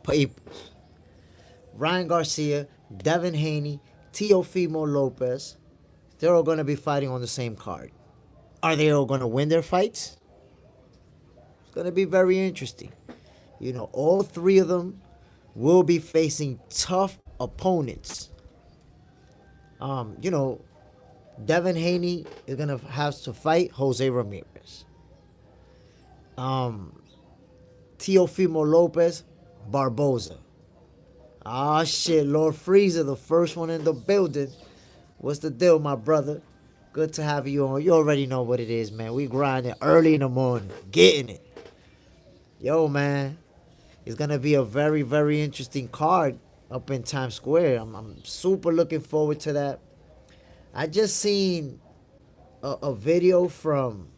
Papers. Ryan Garcia, Devin Haney, Teofimo Lopez. They're all going to be fighting on the same card. Are they all going to win their fights? It's going to be very interesting. All three of them will be facing tough opponents. You know, Devin Haney is going to have to fight Jose Ramirez. Um, Teofimo Lopez, Barboza. Ah, shit, Lord Freezer, the first one in the building. What's the deal, my brother? Good to have you on. You already know what it is, man. We grinding early in the morning, getting it. Yo, man, it's going to be a very, very interesting card up in Times Square. I'm super looking forward to that. I just seen a video from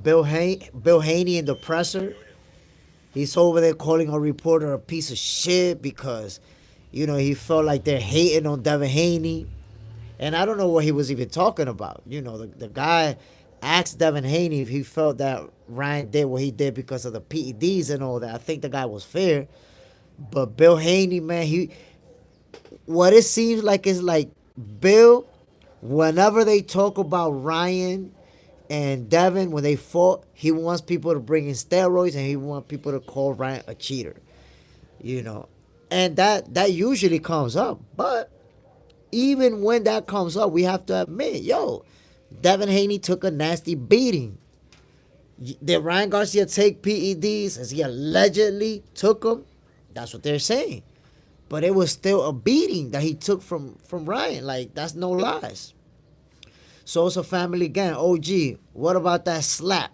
Bill Haney in the presser. He's over there calling a reporter a piece of shit because, he felt like they're hating on Devin Haney. And I don't know what he was even talking about. The guy asked Devin Haney if he felt that Ryan did what he did because of the PEDs and all that. I think the guy was fair. But Bill Haney, man, what it seems like is like Bill, whenever they talk about Ryan and Devin, when they fought, he wants people to bring in steroids and he wants people to call Ryan a cheater. And that usually comes up. But even when that comes up, we have to admit, Devin Haney took a nasty beating. Did Ryan Garcia take PEDs as he allegedly took them? That's what they're saying. But it was still a beating that he took from Ryan. Like, that's no lies. So it's a family gang. OG, what about that slap?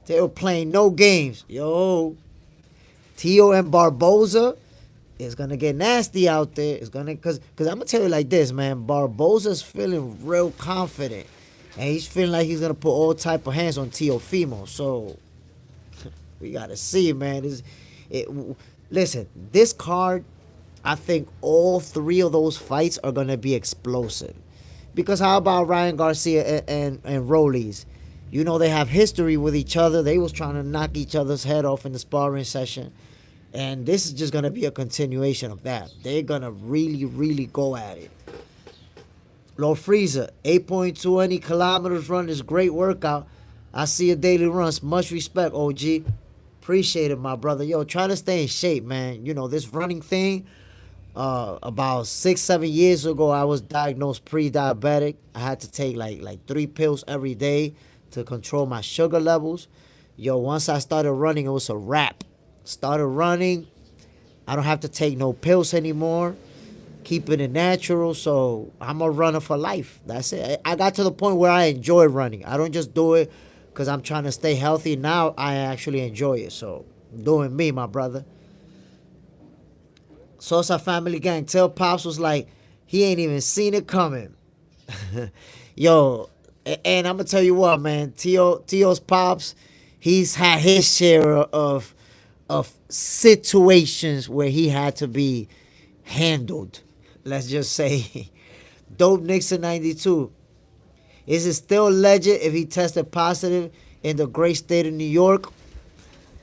They were playing no games. Teo and Barboza is going to get nasty out there. It's gonna, cause I'm going to tell you like this, man. Barboza's feeling real confident. And he's feeling like he's going to put all type of hands on Teofimo. So, we got to see, man. Listen, this card, I think all three of those fights are going to be explosive. Because how about Ryan Garcia and Rollies? They have history with each other. They was trying to knock each other's head off in the sparring session. And this is just going to be a continuation of that. They're going to really, really go at it. Lord Freezer, 8.20 kilometers run is great workout. I see your daily runs. Much respect, OG. Appreciate it, my brother. Try to stay in shape, man. This running thing, about 6-7 years ago, I was diagnosed pre-diabetic. I had to take like 3 pills every day to control my sugar levels. Once I started running, it was a wrap. Started running, I don't have to take no pills anymore. Keeping it natural, so I'm a runner for life. That's it. I got to the point where I enjoy running. I don't just do it because I'm trying to stay healthy. Now I actually enjoy it. So I'm doing me, my brother. Sosa family gang. Tell Pops was like, he ain't even seen it coming. And I'm going to tell you what, man. Teo's Pops, he's had his share of situations where he had to be handled. Let's just say. Dope Nixon 92. Is it still legit if he tested positive in the great state of New York?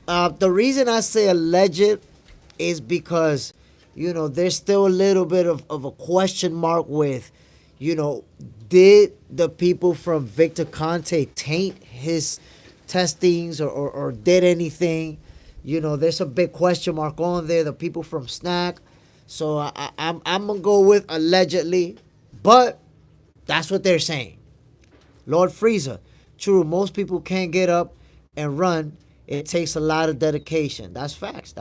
The reason I say alleged is because, there's still a little bit of a question mark with, did the people from Victor Conte taint his testings or did anything? There's a big question mark on there. The people from Snack. So I'm going to go with allegedly. But that's what they're saying. Lord Freezer. True, most people can't get up and run. It takes a lot of dedication. That's facts.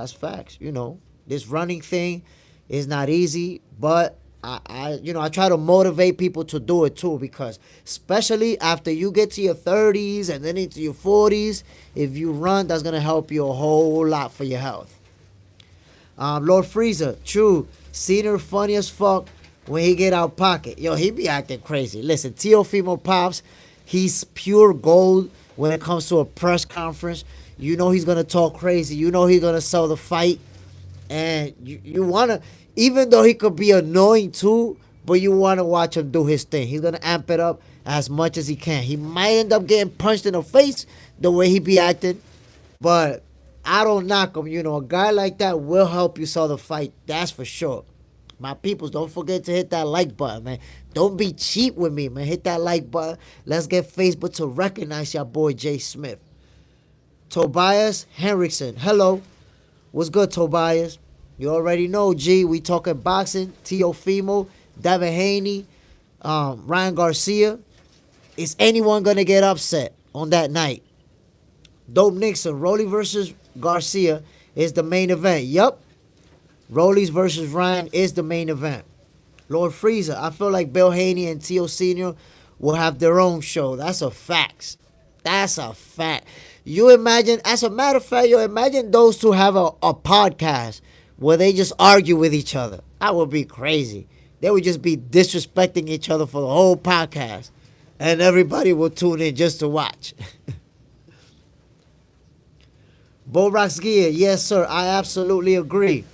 This running thing is not easy. But I try to motivate people to do it too, because especially after you get to your 30s and then into your 40s, if you run, that's going to help you a whole lot for your health. Lord Freezer, true, Cedar funny as fuck when he get out pocket. He be acting crazy. Listen, Teofimo Pops, he's pure gold when it comes to a press conference. He's going to talk crazy. He's going to sell the fight. And you want to, even though he could be annoying too, but you want to watch him do his thing. He's going to amp it up as much as he can. He might end up getting punched in the face the way he be acting, but I don't knock him. You know, a guy like that will help you sell the fight. That's for sure. My peoples, don't forget to hit that like button, man. Don't be cheap with me, man. Hit that like button. Let's get Facebook to recognize your boy Jay Smith. Tobias Henriksen. Hello. What's good, Tobias? You already know, G. We talking boxing. Teofimo, Devin Haney, Ryan Garcia. Is anyone going to get upset on that night? Dope Nixon, Rolly versus Garcia is the main event. Yup. Rollies versus Ryan is the main event. Lord Freezer, I feel like Bill Haney and Teo Sr. will have their own show. That's a fact. That's a fact. You imagine, as a matter of fact, you imagine those two have a podcast where they just argue with each other. That would be crazy. They would just be disrespecting each other for the whole podcast. And everybody will tune in just to watch. Bo Rocks Gear, yes, sir. I absolutely agree.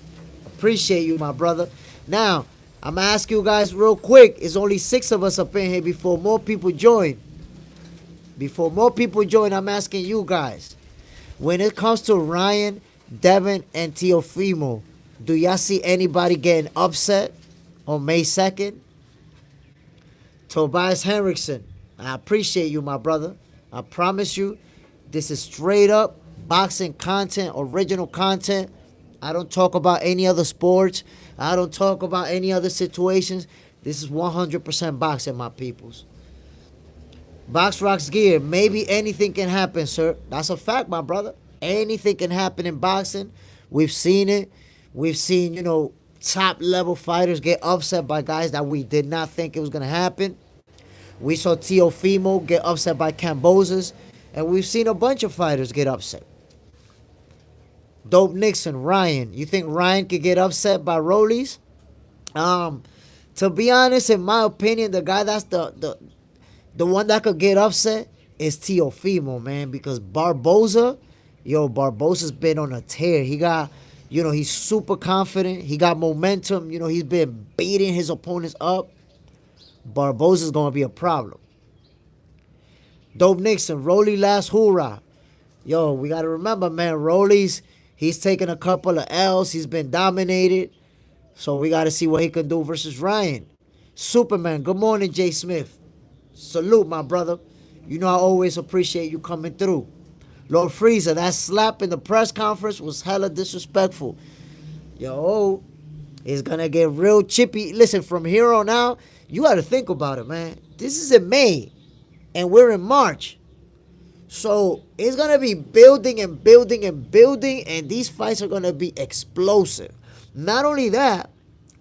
Appreciate you, my brother. Now, I'm going to ask you guys real quick. It's only 6 of us up in here before more people join. Before more people join, I'm asking you guys. When it comes to Ryan, Devin, and Teofimo, do y'all see anybody getting upset on May 2nd? Tobias Henriksen, I appreciate you, my brother. I promise you, this is straight up boxing content, original content. I don't talk about any other sports. I don't talk about any other situations. This is 100% boxing, my peoples. Box Rocks Gear, maybe anything can happen, sir. That's a fact, my brother. Anything can happen in boxing. We've seen it. We've seen, top level fighters get upset by guys that we did not think it was going to happen. We saw Teofimo get upset by Cambozas. And we've seen a bunch of fighters get upset. Dope Nixon, Ryan. You think Ryan could get upset by Rollies? To be honest, in my opinion, the guy that's the one that could get upset is Teofimo, man. Because Barboza, Barboza's been on a tear. He got, he's super confident. He got momentum. He's been beating his opponents up. Barboza's going to be a problem. Dope Nixon, Rolly last hoorah. Yo, we got to remember, man, Rolly's, he's taken a couple of L's. He's been dominated. So we got to see what he can do versus Ryan. Superman, good morning, Jay Smith. Salute, my brother. I always appreciate you coming through. Lord Freezer, that slap in the press conference was hella disrespectful. Yo, it's going to get real chippy. Listen, from here on out, you got to think about it, man. This is in May, and we're in March. So it's going to be building and building and building, and these fights are going to be explosive. Not only that,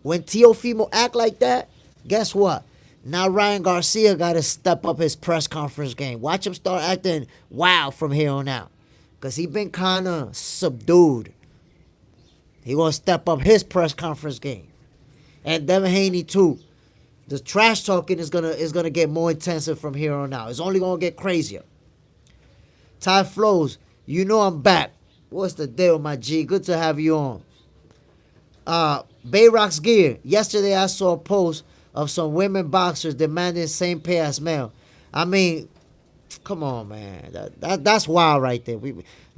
when Teofimo act like that, guess what? Now Ryan Garcia got to step up his press conference game. Watch him start acting wild from here on out. Because he been kind of subdued. He going to step up his press conference game. And Devin Haney too. The trash talking is gonna get more intensive from here on out. It's only going to get crazier. Ty Flows, I'm back. What's the deal, my G? Good to have you on. Bayrock's Gear. Yesterday I saw a post of some women boxers demanding same pay as male. I mean, come on, man. That's wild right there.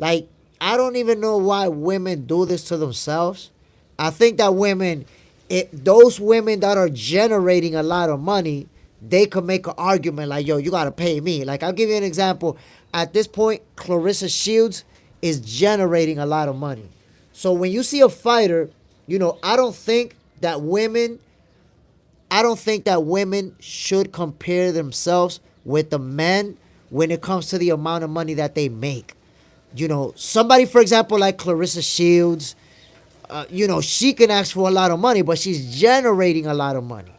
I don't even know why women do this to themselves. I think that those women that are generating a lot of money, they could make an argument like, yo, you got to pay me. Like, I'll give you an example. At this point, Clarissa Shields is generating a lot of money. So when you see a fighter, I don't think that women should compare themselves with the men when it comes to the amount of money that they make. Somebody, for example, like Clarissa Shields, she can ask for a lot of money, but she's generating a lot of money.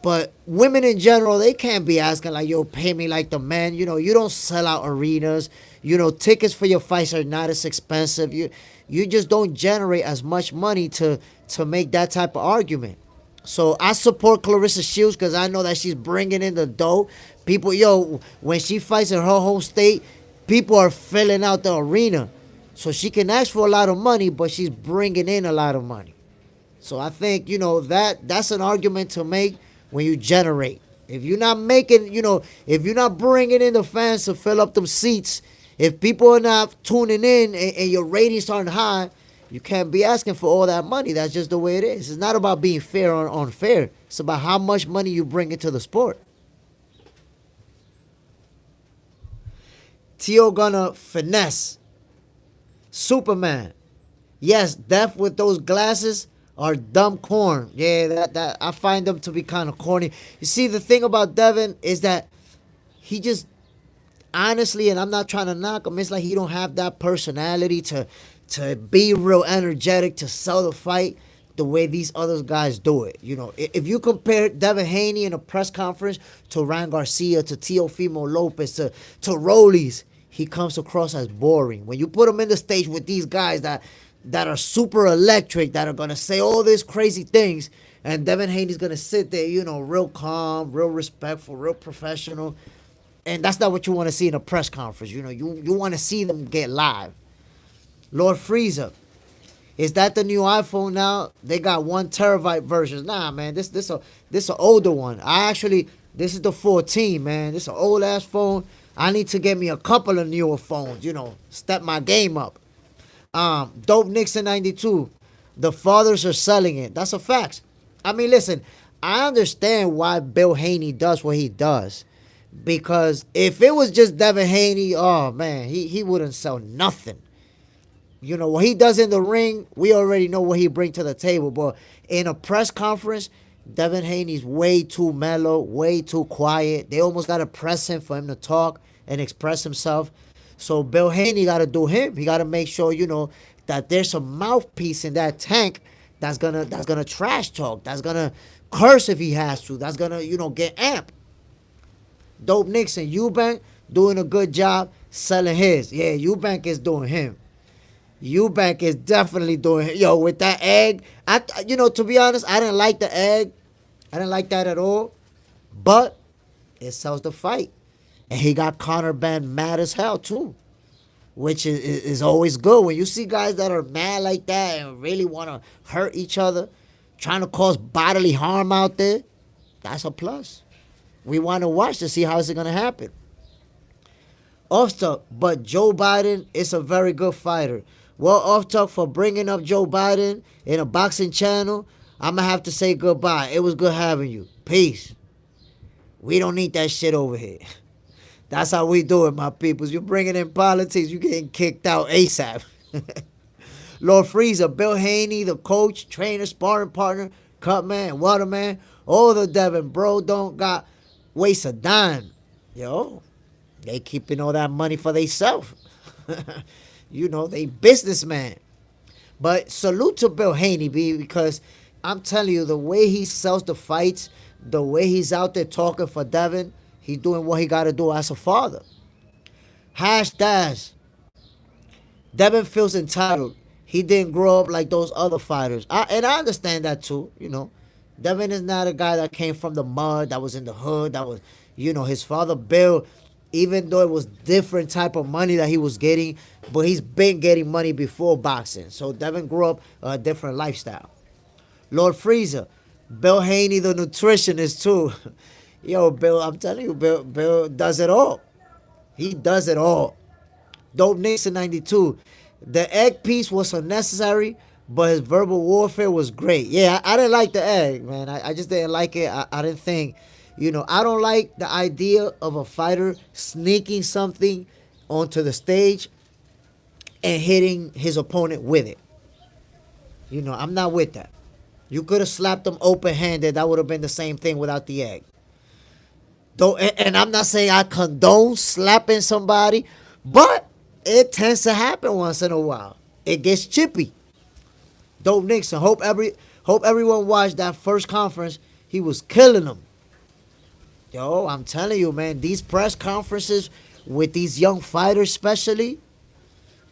But women in general, they can't be asking like, yo, pay me like the men. You don't sell out arenas. Tickets for your fights are not as expensive. You just don't generate as much money to make that type of argument. So I support Clarissa Shields because I know that she's bringing in the dough. People, when she fights in her home state, people are filling out the arena. So she can ask for a lot of money, but she's bringing in a lot of money. So I think, that's an argument to make when you generate. If you're not making, if you're not bringing in the fans to fill up them seats, If people are not tuning in and your ratings aren't high, you can't be asking for all that money. That's just the way it is. It's not about being fair or unfair. It's about how much money you bring into the sport. Teo gonna finesse. Superman. Yes, Death with those glasses are dumb corn. Yeah, that I find them to be kind of corny. You see, the thing about Devin is that he just honestly, and I'm not trying to knock him, it's like he don't have that personality to be real energetic, to sell the fight the way these other guys do it. You know, if you compare Devin Haney in a press conference to Ryan Garcia, to Teofimo Lopez, to Rollies, he comes across as boring. When you put him in the stage with these guys that are super electric, that are gonna say all these crazy things, and Devin Haney's gonna sit there, you know, real calm, real respectful, real professional. And that's not what you want to see in a press conference. You know, you want to see them get live. Lord Frieza, is that the new iPhone now? They got 1 terabyte versions. Nah, man, this a older one. This is the 14, man. This is an old ass phone. I need to get me a couple of newer phones. You know, step my game up. Dope Nixon 92. The fathers are selling it. That's a fact. I mean, listen, I understand why Bill Haney does what he does. Because if it was just Devin Haney, oh man, he wouldn't sell nothing. You know, what he does in the ring, we already know what he brings to the table. But in a press conference, Devin Haney's way too mellow, way too quiet. They almost got to press him for him to talk and express himself. So Bill Haney got to do him. He got to make sure, you know, that there's a mouthpiece in that tank that's gonna trash talk, that's gonna curse if he has to, that's gonna, you know, get amped. Dope Nixon, Eubank doing a good job selling his. Yeah, Eubank is doing him. Eubank is definitely doing him. Yo, with that egg, to be honest, I didn't like the egg. I didn't like that at all. But it sells the fight. And he got Conor Ben mad as hell too, which is always good. When you see guys that are mad like that and really want to hurt each other, trying to cause bodily harm out there, that's a plus. We want to watch to see how is it going to happen. Off talk, but Joe Biden is a very good fighter. Well, off talk, for bringing up Joe Biden in a boxing channel, I'm going to have to say goodbye. It was good having you. Peace. We don't need that shit over here. That's how we do it, my peoples. You bring it in politics, you getting kicked out ASAP. Lord Frieza, Bill Haney, the coach, trainer, sparring partner, cut man, waterman, all the Devin bro don't got waste a dime. Yo, they keeping all that money for theyself. You know, they businessman. But salute to Bill Haney, B, because I'm telling you, the way he sells the fights, the way he's out there talking for Devin, he's doing what he got to do as a father. Dash. Devin feels entitled. He didn't grow up like those other fighters. And I understand that too, you know. Devin is not a guy that came from the mud, that was in the hood, that was, you know, his father Bill, even though it was different type of money that he was getting, but he's been getting money before boxing. So Devin grew up a different lifestyle. Lord Frieza, Bill Haney, the nutritionist too. Yo, Bill, I'm telling you, Bill does it all. He does it all. Dope Nixon 92. The egg piece was unnecessary, but his verbal warfare was great. Yeah, I didn't like the egg, man. I just didn't like it. I didn't think, you know, I don't like the idea of a fighter sneaking something onto the stage and hitting his opponent with it. You know, I'm not with that. You could have slapped him open-handed. That would have been the same thing without the egg. Though, and I'm not saying I condone slapping somebody, but it tends to happen once in a while. It gets chippy. Dope Nixon. Hope everyone watched that first conference. He was killing them. Yo, I'm telling you, man, these press conferences with these young fighters, especially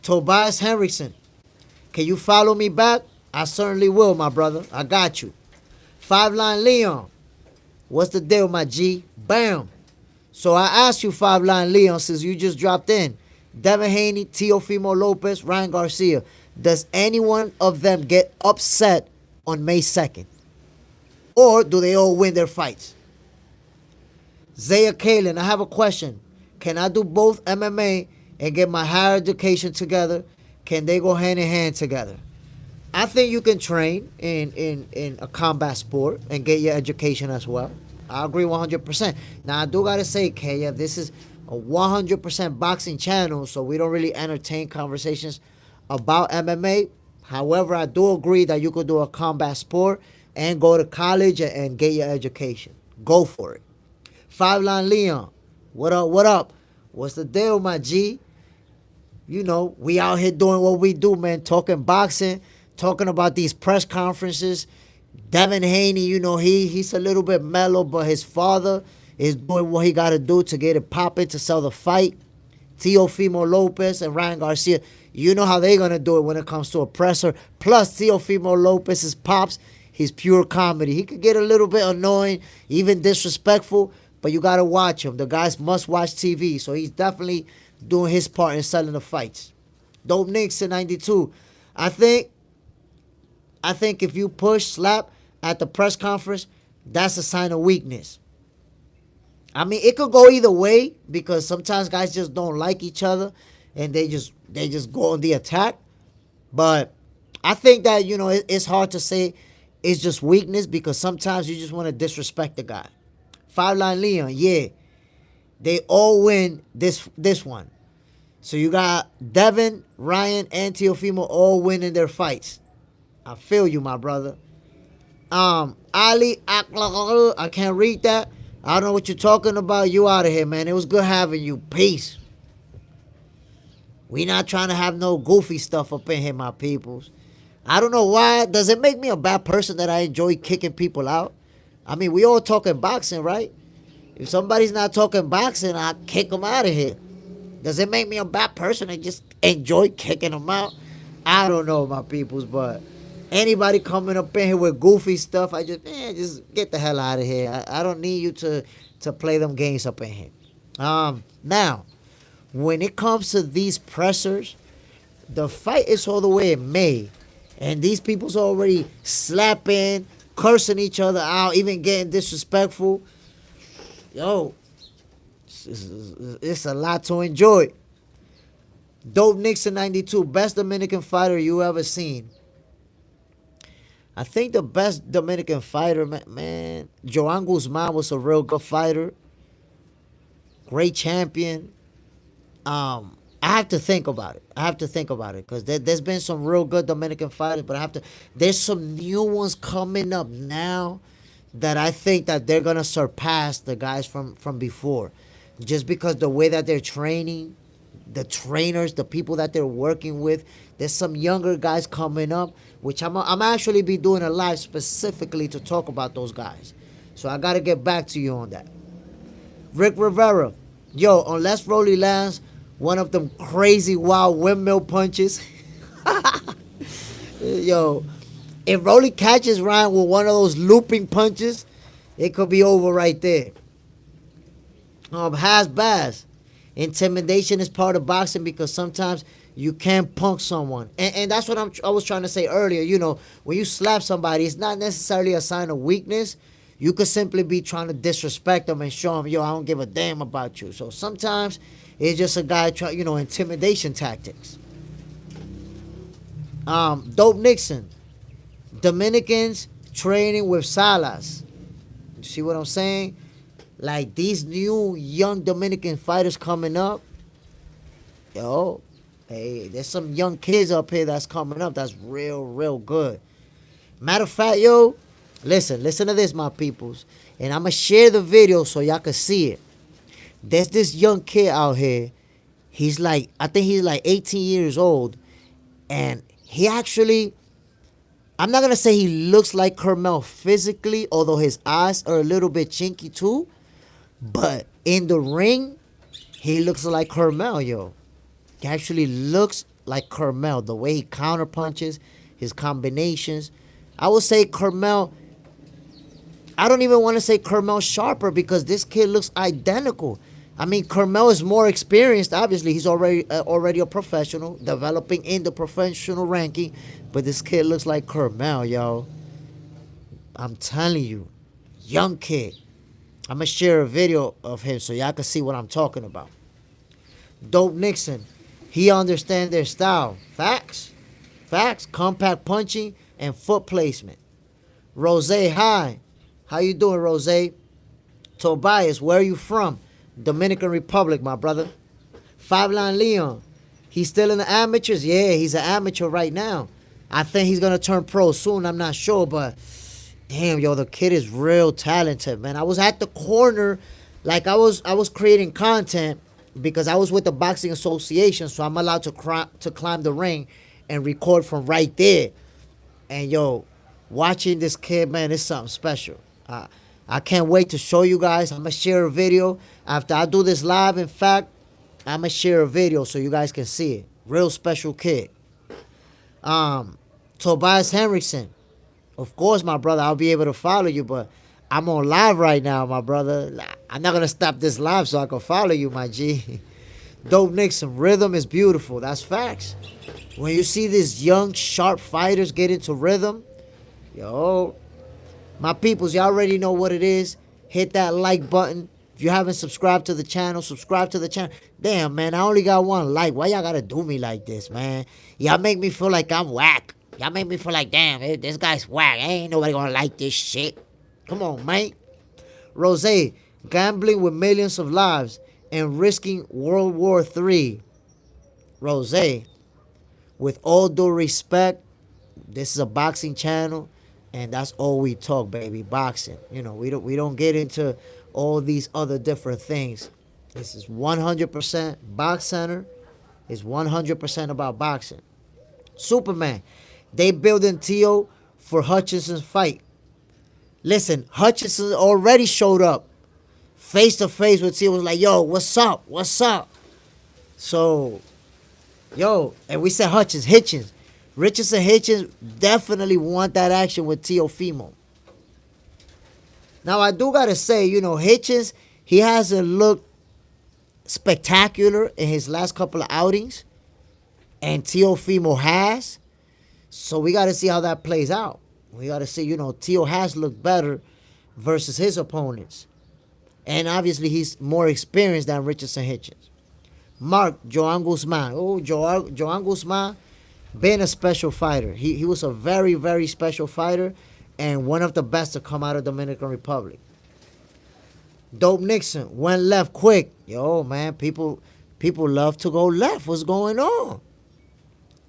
Tobias Henriksen. Can you follow me back? I certainly will, my brother. I got you. Five Line Leon. What's the deal, my G? Bam. So I asked you, Five Line Leon, since you just dropped in. Devin Haney, Teofimo Lopez, Ryan Garcia. Does any one of them get upset on May 2nd? Or do they all win their fights? Zaya Kalen, I have a question. Can I do both MMA and get my higher education together, can they go hand in hand together? I think you can train in a combat sport and get your education as well. I agree 100%. Now, I do got to say, Kaya, this is a 100% boxing channel, so we don't really entertain conversations about MMA. However, I do agree that you could do a combat sport and go to college and get your education. Go for it. Five Line Leon, what up, what up? What's the deal, my G? You know, we out here doing what we do, man. Talking boxing, talking about these press conferences. Devin Haney, you know, he's a little bit mellow, but his father is doing what he got to do to get it popping to sell the fight. Teofimo Lopez and Ryan Garcia, you know how they're going to do it when it comes to a presser. Plus, Teofimo Lopez's pops, he's pure comedy. He could get a little bit annoying, even disrespectful, but you got to watch him. The guy's must-watch TV, so he's definitely doing his part in selling the fights. Dope Knicks in 92. I think if you push, slap at the press conference, that's a sign of weakness. I mean, it could go either way because sometimes guys just don't like each other and they just go on the attack. But I think that, you know, it's hard to say it's just weakness because sometimes you just want to disrespect the guy. Five Line Leon, yeah. They all win this one. So you got Devin, Ryan, and Teofimo all winning their fights. I feel you, my brother. Ali, I can't read that. I don't know what you're talking about. You out of here, man. It was good having you. Peace. We not trying to have no goofy stuff up in here, my peoples. I don't know why. Does it make me a bad person that I enjoy kicking people out? I mean, we all talking boxing, right? If somebody's not talking boxing, I kick them out of here. Does it make me a bad person and just enjoy kicking them out? I don't know, my peoples, but anybody coming up in here with goofy stuff, I just get the hell out of here. I don't need you to play them games up in here. Now, when it comes to these pressers, the fight is all the way in May, and these people's already slapping, cursing each other out, even getting disrespectful. Yo, it's a lot to enjoy. Dope Knicks in 92, best Dominican fighter you ever seen. I think the best Dominican fighter, man, Joan Guzman was a real good fighter. Great champion. I have to think about it. Because there's been some real good Dominican fighters, but there's some new ones coming up now that I think that they're going to surpass the guys from before. Just because the way that they're training, the trainers, the people that they're working with, there's some younger guys coming up, which I'm actually be doing a live specifically to talk about those guys. So I got to get back to you on that. Rick Rivera, yo, unless Rolly lands one of them crazy wild windmill punches, yo, if Rolly catches Ryan with one of those looping punches, it could be over right there. Has Baz, intimidation is part of boxing because sometimes you can't punk someone. And that's what I was trying to say earlier. You know, when you slap somebody, it's not necessarily a sign of weakness. You could simply be trying to disrespect them and show them, yo, I don't give a damn about you. So sometimes it's just a guy trying, intimidation tactics. Dope Nixon, Dominicans training with Salas. You see what I'm saying? Like these new young Dominican fighters coming up. Yo, hey, there's some young kids up here that's coming up that's real good. Matter of fact, yo, listen to this, my peoples. And I'm going to share the video so y'all can see it. There's this young kid out here. I think he's like 18 years old. And he actually, I'm not going to say he looks like Carmel physically, although his eyes are a little bit chinky too. But in the ring, he looks like Carmel, yo. He actually looks like Carmel. The way he counterpunches, his combinations. I would say Carmel, I don't even want to say Carmel sharper because this kid looks identical. I mean, Carmel is more experienced. Obviously, he's already a professional, developing in the professional ranking. But this kid looks like Carmel, yo. I'm telling you, young kid. I'm going to share a video of him so y'all can see what I'm talking about. Dope Nixon, he understands their style. Facts. Facts. Compact punching and foot placement. Rose, hi. How you doing, Rose? Tobias, where are you from? Dominican Republic, my brother. Five Line Leon, he's still in the amateurs? Yeah, he's an amateur right now. I think he's gonna turn pro soon. I'm not sure, but damn, yo, the kid is real talented, man. I was at the corner, like I was creating content because I was with the boxing association, so I'm allowed to climb the ring and record from right there. And yo, watching this kid, man, is something special. I can't wait to show you guys. I'm gonna share a video after I do this live. In fact, I'm gonna share a video so you guys can see it. Real special kid. Tobias Henriksen. Of course, my brother, I'll be able to follow you, but I'm on live right now, my brother. I'm not gonna stop this live so I can follow you, my G. Dope Nixon, rhythm is beautiful. That's facts. When you see these young, sharp fighters get into rhythm, yo, my peoples, y'all already know what it is. Hit that like button. If you haven't subscribed to the channel, subscribe to the channel. Damn, man, I only got one like. Why y'all gotta do me like this, man? Y'all make me feel like I'm whack. Y'all make me feel like, damn, this guy's whack. Ain't nobody gonna like this shit. Come on, man. Rose, gambling with millions of lives and risking World War III. Rose, with all due respect, this is a boxing channel, and that's all we talk, baby. Boxing. You know, we don't get into all these other different things. This is 100% Box Center. It's 100% about boxing. Superman, they building Teo for Hutchinson's fight. Listen, Hutchinson already showed up face to face with Teo. Was like, yo, what's up? What's up? So, yo, and we said Hitchens. Richardson Hitchens definitely want that action with Teo Fimo. Now, I do got to say, you know, Hitchens, he hasn't looked spectacular in his last couple of outings. And Teofimo has. So we got to see how that plays out. We got to see, you know, Teo has looked better versus his opponents. And obviously, he's more experienced than Richardson Hitchens. Mark, Joan Guzman. Oh, Joan Guzman, been a special fighter. He was a very, very special fighter and one of the best to come out of Dominican Republic. Dope Nixon went left quick. Yo, man, people love to go left. What's going on?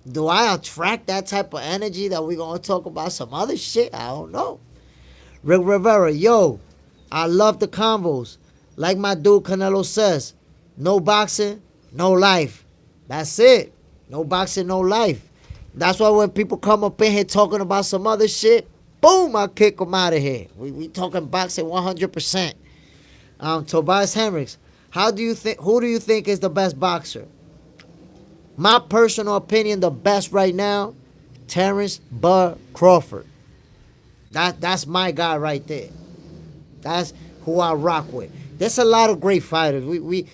Do I attract that type of energy that we're going to talk about some other shit? I don't know. Rick Rivera, yo, I love the combos. Like my dude Canelo says, no boxing, no life. That's it. No boxing, no life. That's why when people come up in here talking about some other shit, boom, I kick them out of here. We talking boxing 100%. Tobias Henricks, who do you think is the best boxer? My personal opinion, the best right now, Terrence Bud Crawford. That's my guy right there. That's who I rock with. There's a lot of great fighters. We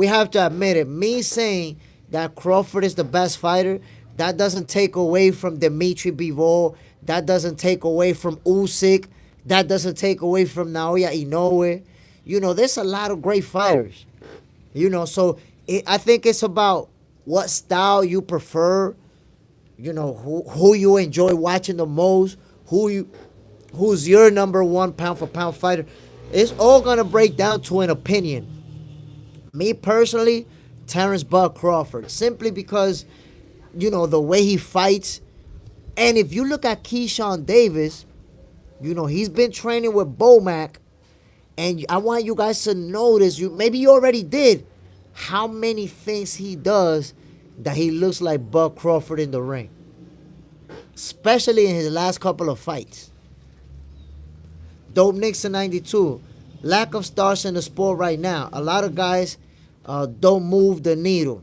have to admit it. Me saying that Crawford is the best fighter, that doesn't take away from Dimitri Bivol. That doesn't take away from Usyk. That doesn't take away from Naoya Inoue. You know, there's a lot of great fighters. You know, so I think it's about what style you prefer. You know, who you enjoy watching the most. Who's your number one pound for pound fighter. It's all gonna break down to an opinion. Me personally, Terrence Bud Crawford, simply because, you know, the way he fights. And if you look at Keyshawn Davis, you know, he's been training with Bomac. And I want you guys to notice, maybe you already did, how many things he does that he looks like Bud Crawford in the ring. Especially in his last couple of fights. Dope Nixon 92. Lack of stars in the sport right now. A lot of guys don't move the needle.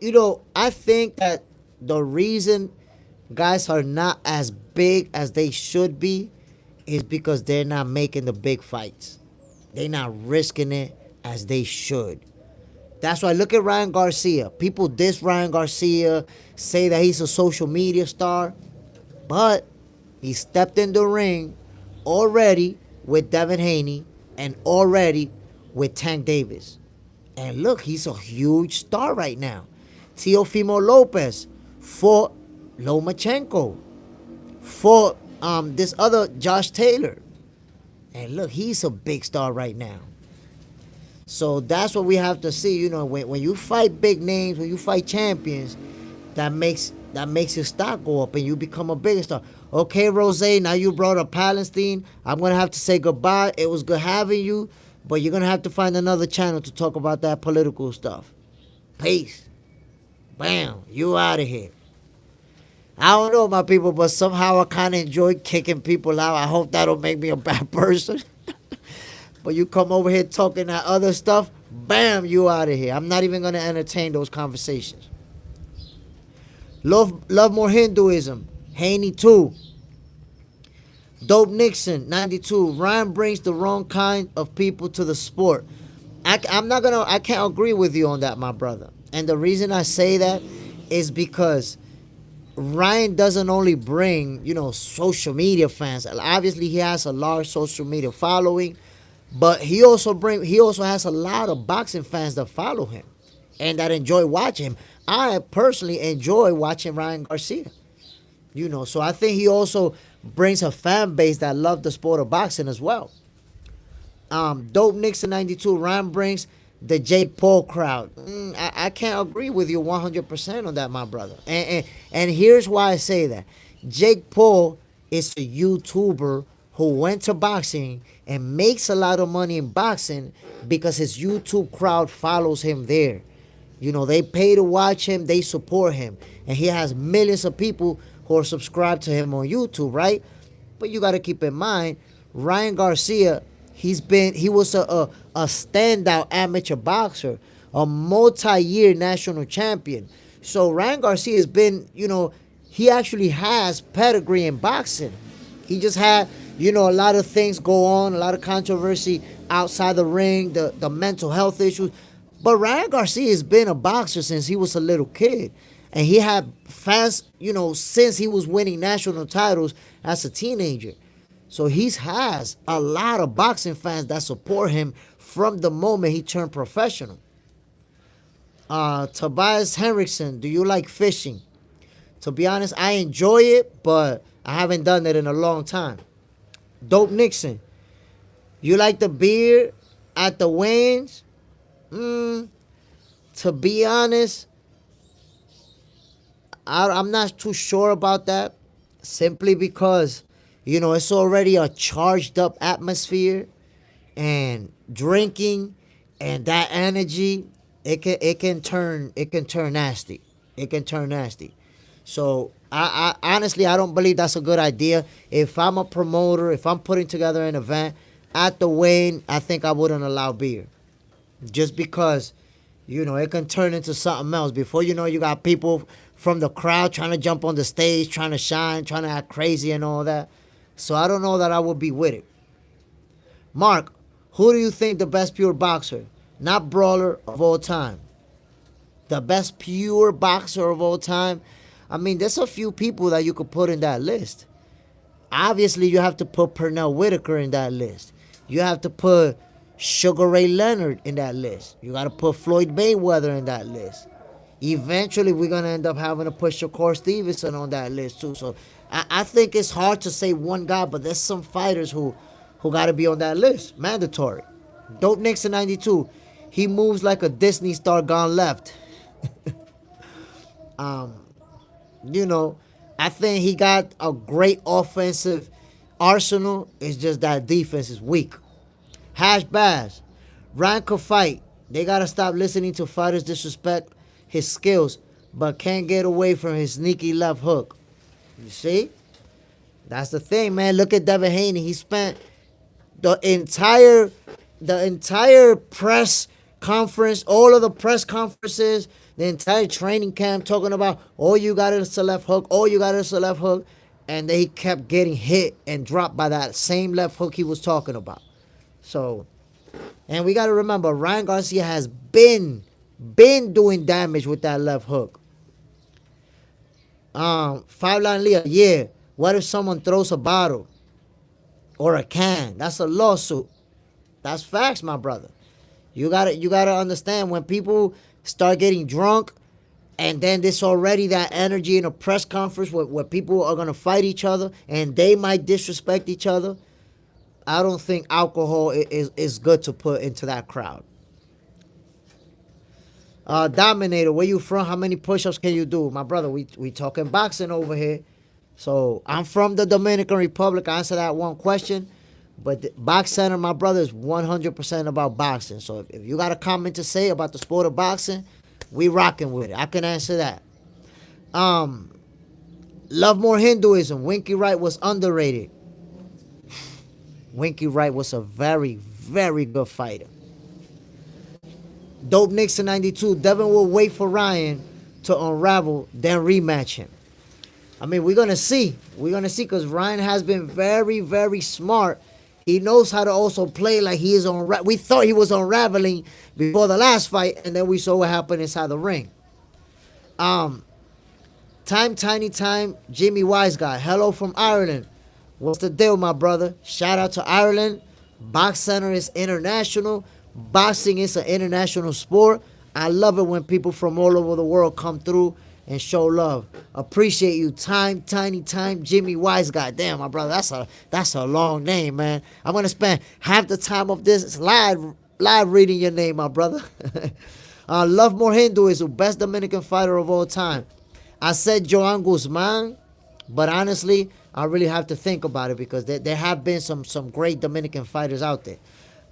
You know, I think that the reason guys are not as big as they should be is because they're not making the big fights. They're not risking it as they should. That's why look at Ryan Garcia. People diss Ryan Garcia, say that he's a social media star, but he stepped in the ring already with Devin Haney and already with Tank Davis. And look, he's a huge star right now. Teofimo Lopez fought Lomachenko, fought this other Josh Taylor. And look, he's a big star right now. So that's what we have to see. You know, when you fight big names, when you fight champions, that makes your stock go up and you become a bigger star. Okay, Rose, now you brought up Palestine. I'm gonna have to say goodbye. It was good having you, but you're gonna have to find another channel to talk about that political stuff. Peace. Bam. You out of here. I don't know, my people, but somehow I kind of enjoy kicking people out. I hope that don't make me a bad person. But you come over here talking that other stuff, bam, you out of here. I'm not even going to entertain those conversations. Love more Hinduism. Haney 2. Dope Nixon 92. Ryan brings the wrong kind of people to the sport. I can't agree with you on that, my brother. And the reason I say that is because Ryan doesn't only bring, social media fans. Obviously, he has a large social media following, but he also has a lot of boxing fans that follow him and that enjoy watching him. I personally enjoy watching Ryan Garcia. So I think he also brings a fan base that love the sport of boxing as well. Dope Nixon 92. Ryan brings the Jake Paul crowd. I can't agree with you 100% on that, my brother. And here's why I say that. Jake Paul is a YouTuber who went to boxing and makes a lot of money in boxing because his YouTube crowd follows him there. They pay to watch him, they support him. And he has millions of people who are subscribed to him on YouTube, right? But you got to keep in mind, Ryan Garcia, he was a standout amateur boxer, a multi-year national champion. So Ryan Garcia has been, he actually has pedigree in boxing. He just had, a lot of things go on, a lot of controversy outside the ring, the mental health issues. But Ryan Garcia has been a boxer since he was a little kid. And he had fans, since he was winning national titles as a teenager. So he has a lot of boxing fans that support him from the moment he turned professional. Tobias Henriksen, do you like fishing? To be honest, I enjoy it, but I haven't done it in a long time. Dope Nixon, you like the beer at the weigh-ins? To be honest, I'm not too sure about that. Simply because, it's already a charged up atmosphere, and drinking and that energy, it can turn nasty. It can turn nasty. So I honestly, I don't believe that's a good idea. If I'm a promoter, if I'm putting together an event at the weigh-in, I think I wouldn't allow beer, just because it can turn into something else. Before you know, you got people from the crowd trying to jump on the stage, trying to shine, trying to act crazy and all that. So I don't know that I would be with it. Mark, who do you think the best pure boxer, not brawler, of all time? The best pure boxer of all time? I mean, there's a few people that you could put in that list. Obviously, you have to put Pernell Whitaker in that list. You have to put Sugar Ray Leonard in that list. You got to put Floyd Mayweather in that list. Eventually, we're going to end up having to put Shakur Stevenson on that list, too. So I think it's hard to say one guy, but there's some fighters who got to be on that list. Mandatory. Dope Nixon 92. He moves like a Disney star gone left. I think he got a great offensive arsenal. It's just that defense is weak. Hash Bass. Ryan could fight. They got to stop listening to fighters disrespect his skills, but can't get away from his sneaky left hook. You see? That's the thing, man. Look at Devin Haney. He spent the entire press conference, all of the press conferences, the entire training camp talking about, oh, you got it, it's a left hook, oh, you got it, it's a left hook. And they kept getting hit and dropped by that same left hook he was talking about. So, and we got to remember, Ryan Garcia has been doing damage with that left hook. Five Line Leah, yeah. What if someone throws a bottle or a can? That's a lawsuit. That's facts, my brother. You gotta understand when people start getting drunk, and then there's already that energy in a press conference where people are gonna fight each other and they might disrespect each other. I don't think alcohol is good to put into that crowd. Dominator, where you from? How many push-ups can you do? My brother, we talking boxing over here. So I'm from the Dominican Republic. I answer that one question. But the Box Center, my brother, is 100% about boxing. So if you got a comment to say about the sport of boxing, we rocking with it. I can answer that. Love more Hinduism. Winky Wright was underrated. Winky Wright was a very, very good fighter. Dope Nixon 92. Devin will wait for Ryan to unravel, then rematch him. I mean, we're going to see. We're going to see because Ryan has been very, very smart. He knows how to also play like he is on. We thought he was unraveling before the last fight, and then we saw what happened inside the ring. Tiny Time, Jimmy Wise Guy. Hello from Ireland. What's the deal, my brother? Shout out to Ireland. Box Center is international. Boxing is an international sport. I love it when people from all over the world come through and show love. Appreciate you, Tiny Time, Jimmy Wise Guy. Damn, my brother, that's a long name, man. I'm gonna spend half the time of this live reading your name, my brother. Love more Hinduism, best Dominican fighter of all time. I said Joan Guzman, but honestly, I really have to think about it because there have been some great Dominican fighters out there.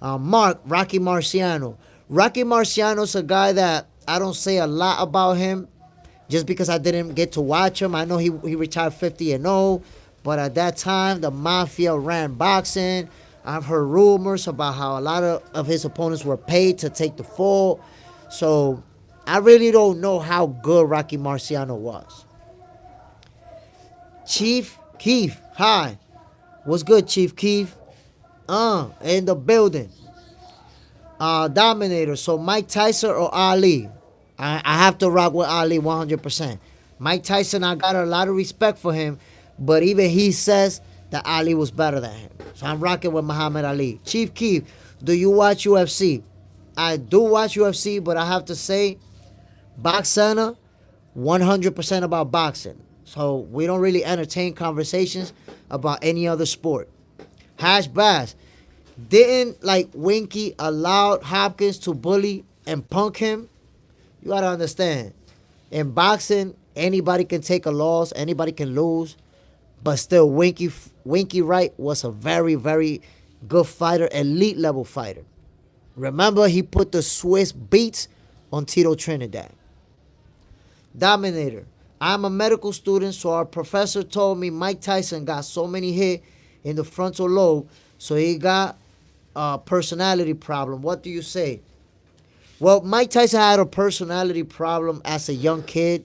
Rocky Marciano. Rocky Marciano's a guy that I don't say a lot about him just because I didn't get to watch him. I know he retired 50-0, but at that time, the Mafia ran boxing. I've heard rumors about how a lot of his opponents were paid to take the fall. So I really don't know how good Rocky Marciano was. Chief Keith, hi. What's good, Chief Keith? In the building. Dominator. So Mike Tyson or Ali? I have to rock with Ali 100%. Mike Tyson, I got a lot of respect for him, but even he says that Ali was better than him. So I'm rocking with Muhammad Ali. Chief Keith, do you watch UFC? I do watch UFC, but I have to say, Box Center, 100% about boxing. So we don't really entertain conversations about any other sport. Hash Bass, didn't like Winky allowed Hopkins to bully and punk him? You gotta understand, in boxing, anybody can take a loss, anybody can lose, but still, Winky Wright was a very, very good fighter, elite level fighter. Remember, he put the Swiss beats on Tito Trinidad. Dominator. I'm a medical student, so our professor told me Mike Tyson got so many hits in the frontal lobe, so he got a personality problem. What do you say? Well, Mike Tyson had a personality problem as a young kid.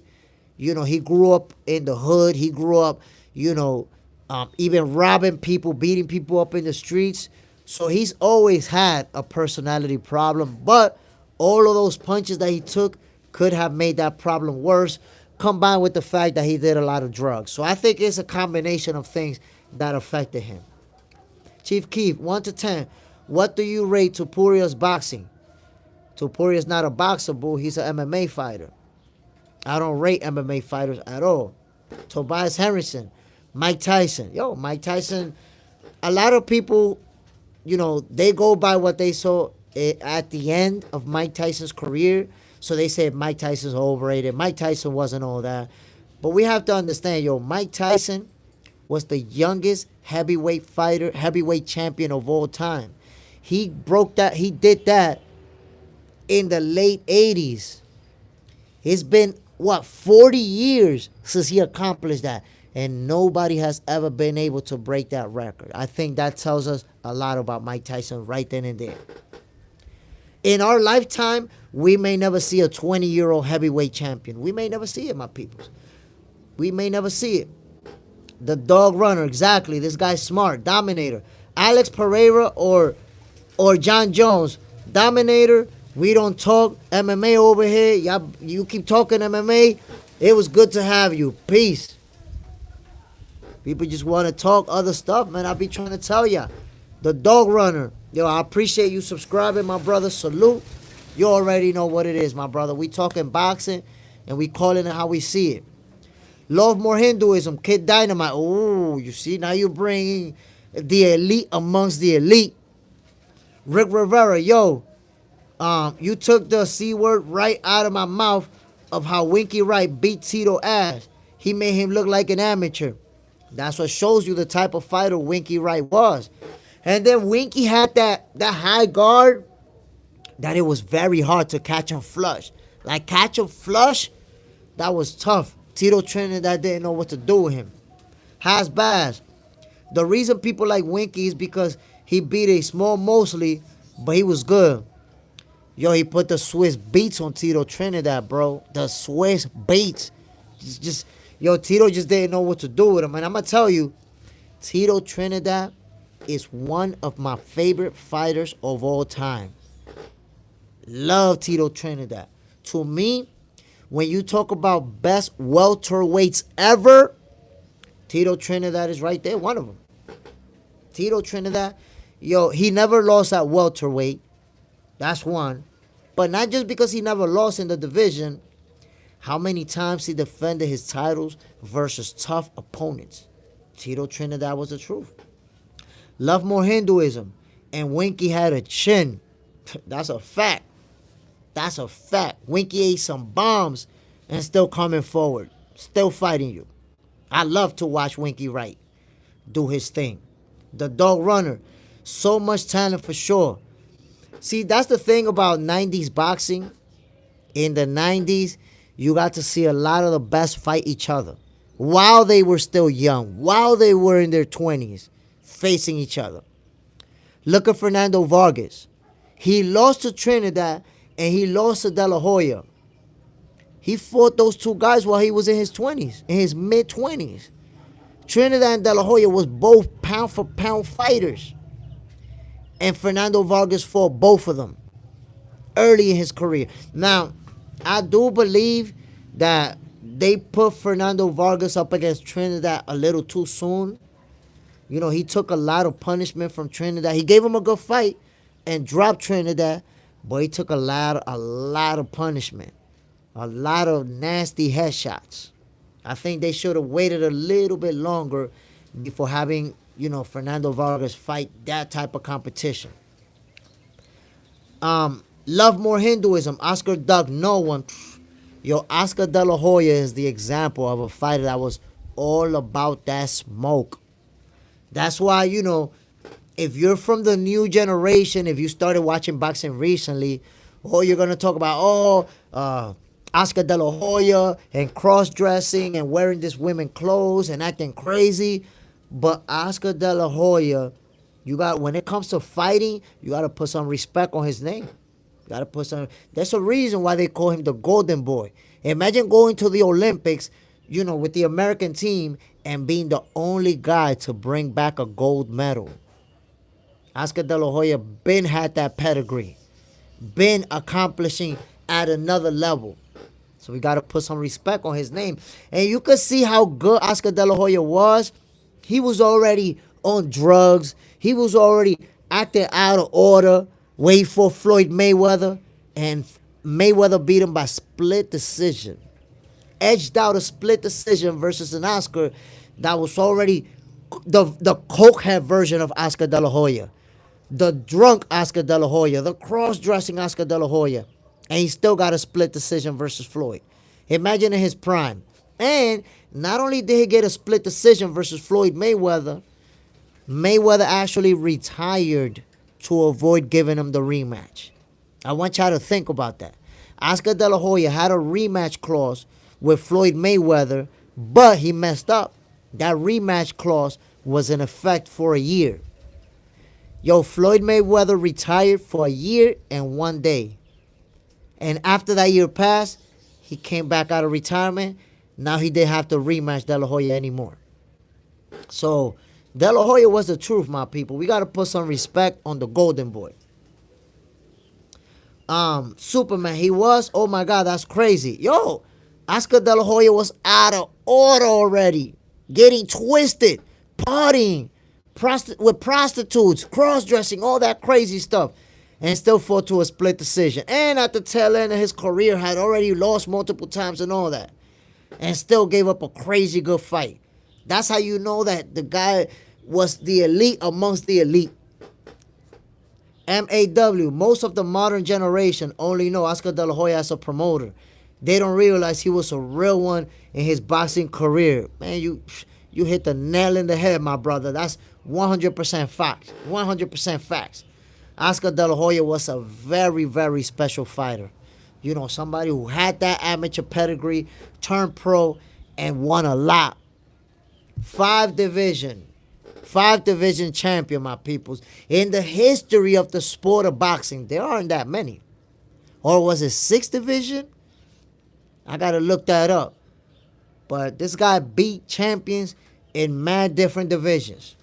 You know, he grew up in the hood. He grew up, even robbing people, beating people up in the streets. So he's always had a personality problem. But all of those punches that he took could have made that problem worse, combined with the fact that he did a lot of drugs. So I think it's a combination of things that affected him. Chief Keith, 1 to 10. What do you rate Tupuria's boxing? Tupuria's not a boxer, boo. He's an MMA fighter. I don't rate MMA fighters at all. Tobias Henderson, Mike Tyson. Mike Tyson, a lot of people, they go by what they saw at the end of Mike Tyson's career. So they say Mike Tyson's overrated. Mike Tyson wasn't all that. But we have to understand, Mike Tyson was the youngest heavyweight champion of all time. He did that in the late 80s. It's been, 40 years since he accomplished that. And nobody has ever been able to break that record. I think that tells us a lot about Mike Tyson right then and there. In our lifetime, we may never see a 20-year-old heavyweight champion. We may never see it, my peoples. We may never see it. The dog runner, exactly. This guy's smart. Dominator. Alex Pereira or John Jones. Dominator, we don't talk MMA over here. You keep talking MMA. It was good to have you. Peace. People just want to talk other stuff, man. I be trying to tell ya. The dog runner. Yo, I appreciate you subscribing, my brother. Salute. You already know what it is, my brother. We talking boxing, and we calling it how we see it. Love more Hinduism. Kid Dynamite. Ooh, you see, now you're bringing the elite amongst the elite. Rick Rivera, yo, you took the C word right out of my mouth of how Winky Wright beat Tito ass. He made him look like an amateur. That's what shows you the type of fighter Winky Wright was. And then Winky had that high guard that it was very hard to catch him flush. Like catch him flush, that was tough. Tito Trinidad didn't know what to do with him. Has Baz. The reason people like Winky is because he beat a small Mosley, but he was good. Yo, he put the Swiss beats on Tito Trinidad, bro. The Swiss beats. Yo, Tito just didn't know what to do with him. And I'm going to tell you, Tito Trinidad is one of my favorite fighters of all time. Love Tito Trinidad. To me, when you talk about best welterweights ever, Tito Trinidad is right there, one of them. Tito Trinidad, yo, he never lost at welterweight. That's one. But not just because he never lost in the division, how many times he defended his titles versus tough opponents. Tito Trinidad was the truth. Love more Hinduism. And Winky had a chin. That's a fact. That's a fact. Winky ate some bombs and still coming forward. Still fighting you. I love to watch Winky Wright do his thing. The dog runner. So much talent for sure. See, that's the thing about 90s boxing. In the 90s, you got to see a lot of the best fight each other. While they were still young. While they were in their 20s. Facing each other. Look at Fernando Vargas. He lost to Trinidad and he lost to De La Hoya. He fought those two guys while he was in his 20s. In his mid-20s. Trinidad and De La Hoya was both pound-for-pound fighters. And Fernando Vargas fought both of them early in his career. Now, I do believe that they put Fernando Vargas up against Trinidad a little too soon. You know, he took a lot of punishment from Trinidad. He gave him a good fight and dropped Trinidad, but he took a lot of punishment. A lot of nasty headshots. I think they should have waited a little bit longer before having, you know, Fernando Vargas fight that type of competition. Love more Hinduism. Oscar dug no one. Yo, Oscar De La Hoya is the example of a fighter that was all about that smoke. That's why, you know, if you're from the new generation, if you started watching boxing recently, or you're going to talk about, Oscar De La Hoya and cross-dressing and wearing this women clothes and acting crazy. But Oscar De La Hoya, when it comes to fighting, you got to put some respect on his name. You got to put some. There's a reason why they call him the Golden Boy. Imagine going to the Olympics, you know, with the American team and being the only guy to bring back a gold medal. Oscar De La Hoya been had that pedigree. Been accomplishing at another level. So we got to put some respect on his name. And you could see how good Oscar De La Hoya was. He was already on drugs. He was already acting out of order, waiting for Floyd Mayweather. And Mayweather beat him by split decision. Edged out a split decision versus an Oscar that was already the cokehead version of Oscar De La Hoya. The drunk Oscar De La Hoya. The cross-dressing Oscar De La Hoya. And he still got a split decision versus Floyd. Imagine in his prime. And not only did he get a split decision versus Floyd Mayweather, Mayweather actually retired to avoid giving him the rematch. I want y'all to think about that. Oscar De La Hoya had a rematch clause with Floyd Mayweather, but he messed up. That rematch clause was in effect for a year. Yo, Floyd Mayweather retired for a year and 1 day. And after that year passed, he came back out of retirement. Now he didn't have to rematch De La Hoya anymore. So, De La Hoya was the truth, my people. We got to put some respect on the Golden Boy. Superman, he was, oh my God, that's crazy. Yo, Oscar De La Hoya was out of order already. Getting twisted, partying, with prostitutes, cross-dressing, all that crazy stuff, and still fought to a split decision. And at the tail end of his career, had already lost multiple times and all that, and still gave up a crazy good fight. That's how you know that the guy was the elite amongst the elite. MAW, most of the modern generation only know Oscar De La Hoya as a promoter. They don't realize he was a real one in his boxing career. Man, you hit the nail in the head, my brother. That's 100% fact. 100% facts. Oscar De La Hoya was a very, very special fighter. You know, somebody who had that amateur pedigree, turned pro, and won a lot. Five division champion, my peoples. In the history of the sport of boxing, there aren't that many. Or was it 6th division? I got to look that up. But this guy beat champions in mad different divisions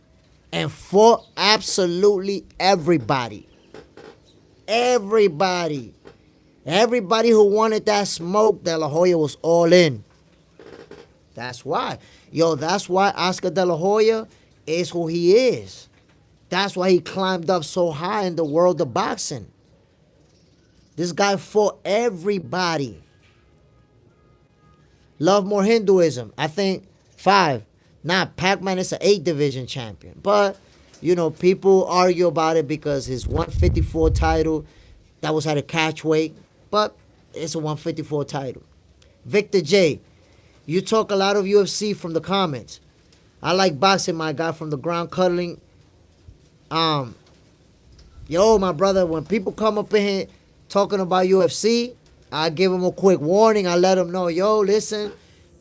and fought absolutely everybody. Everybody who wanted that smoke, De La Hoya was all in. That's why. That's why Oscar De La Hoya is who he is. That's why he climbed up so high in the world of boxing. This guy fought everybody. Love more Hinduism. I think 5. Nah, Pac-Man is an 8 division champion. But, people argue about it because his 154 title, that was at a catch weight. But it's a 154 title. Victor J. You talk a lot of UFC from the comments. I like boxing, my guy, from the ground cuddling. My brother, when people come up in here talking about UFC, I give them a quick warning. I let them know, listen,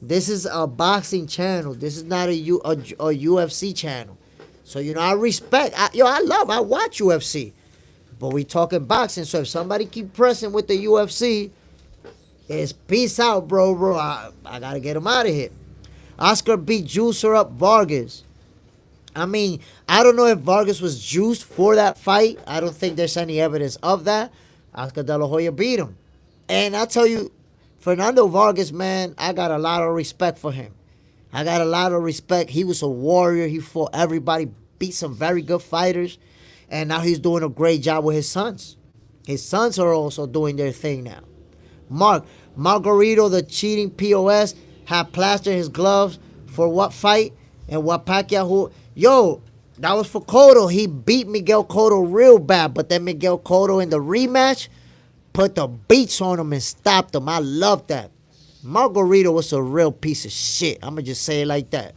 this is a boxing channel. This is not a UFC channel. So, I respect. I watch UFC. But we talking boxing. So if somebody keep pressing with the UFC, it's peace out, bro. I got to get him out of here. Oscar beat Juicer up Vargas. I mean, I don't know if Vargas was juiced for that fight. I don't think there's any evidence of that. Oscar De La Hoya beat him. And I tell you, Fernando Vargas, man, I got a lot of respect for him. I got a lot of respect. He was a warrior. He fought everybody, beat some very good fighters. And now he's doing a great job with his sons. His sons are also doing their thing now. Margarito, the cheating POS, had plastered his gloves for what fight? And what Pacquiao, that was for Cotto. He beat Miguel Cotto real bad. But then Miguel Cotto in the rematch put the beats on him and stopped him. I love that. Margarito was a real piece of shit. I'm going to just say it like that.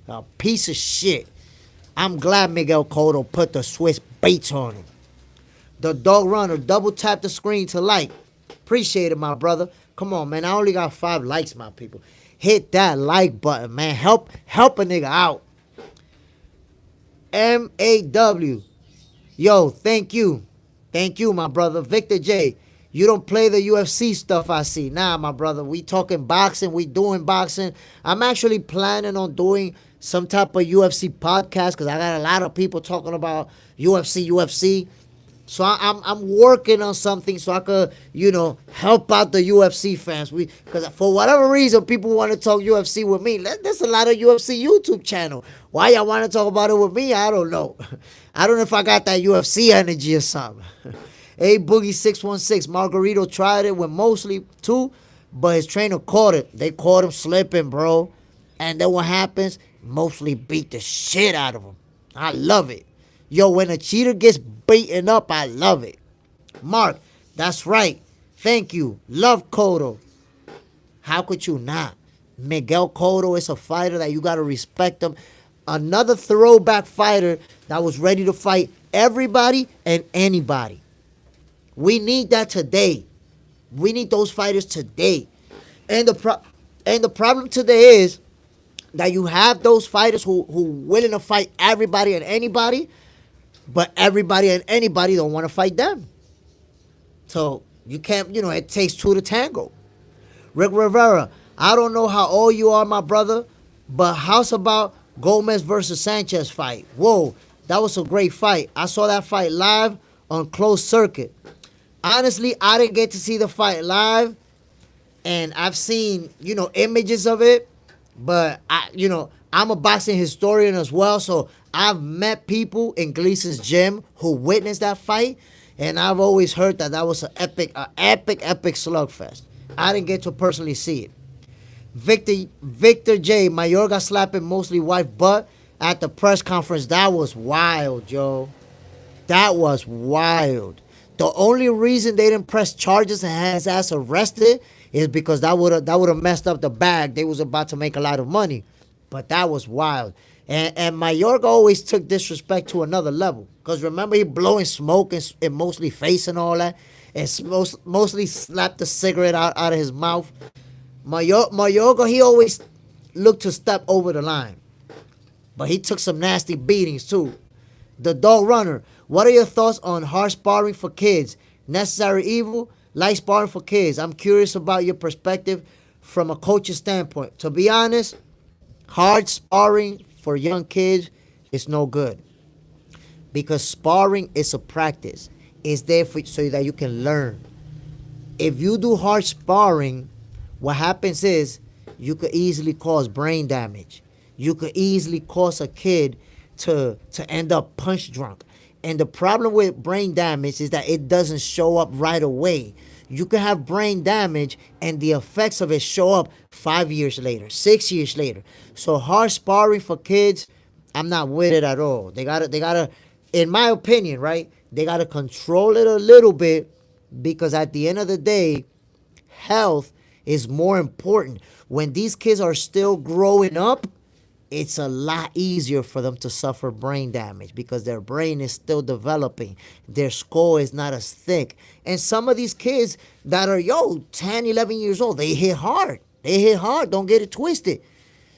A piece of shit. I'm glad Miguel Cotto put the Swiss beats on him. The Dog Runner, double tap the screen to like. Appreciate it, my brother. Come on, man. I only got 5 likes, my people. Hit that like button, man. Help a nigga out. MAW. Thank you. Thank you, my brother. Victor J. You don't play the UFC stuff I see. Nah, my brother. We talking boxing. We doing boxing. I'm actually planning on doing some type of UFC podcast because I got a lot of people talking about UFC. So I'm working on something so I could, help out the UFC fans. Because for whatever reason, people want to talk UFC with me. There's a lot of UFC YouTube channel. Why y'all want to talk about it with me? I don't know. I don't know if I got that UFC energy or something. A Boogie 616. Margarito tried it with Mosley too, but his trainer caught it. They caught him slipping, bro. And then what happens? Mosley beat the shit out of him. I love it. When a cheater gets beaten up, I love it. Mark, that's right. Thank you. Love Cotto. How could you not? Miguel Cotto is a fighter that you got to respect him. Another throwback fighter that was ready to fight everybody and anybody. We need that today. We need those fighters today. And the problem today is that you have those fighters who willing to fight everybody and anybody, but everybody and anybody don't want to fight them. So you can't, it takes 2 to tango. Rick Rivera, I don't know how old you are, my brother, but how's about Gomez versus Sanchez fight? Whoa, that was a great fight. I saw that fight live on closed circuit. Honestly, I didn't get to see the fight live, and I've seen, images of it, but I'm a boxing historian as well, so I've met people in Gleason's gym who witnessed that fight, and I've always heard that that was an epic slugfest. I didn't get to personally see it. Victor J. Mayorga slapping mostly wife butt at the press conference. That was wild, Joe. That was wild. The only reason they didn't press charges and had his ass arrested is because that would have messed up the bag. They was about to make a lot of money, but that was wild. And Mayorga always took disrespect to another level. Cause remember he blowing smoke and mostly face and all that, and mostly slapped the cigarette out of his mouth. Mayorga, he always looked to step over the line, but he took some nasty beatings too. The Dog Runner, what are your thoughts on hard sparring for kids? Necessary evil? Light sparring for kids? I'm curious about your perspective from a coach's standpoint. To be honest, hard sparring for young kids is no good because sparring is a practice. It's there so that you can learn. If you do hard sparring, what happens is you could easily cause brain damage. You could easily cause a kid to end up punch drunk. And the problem with brain damage is that it doesn't show up right away. You can have brain damage and the effects of it show up 5 years later, 6 years later. So hard sparring for kids, I'm not with it at all. They gotta, in my opinion, right? They gotta control it a little bit because at the end of the day, health is more important. When these kids are still growing up, it's a lot easier for them to suffer brain damage because their brain is still developing. Their skull is not as thick. And some of these kids that are, 10, 11 years old, they hit hard. They hit hard. Don't get it twisted.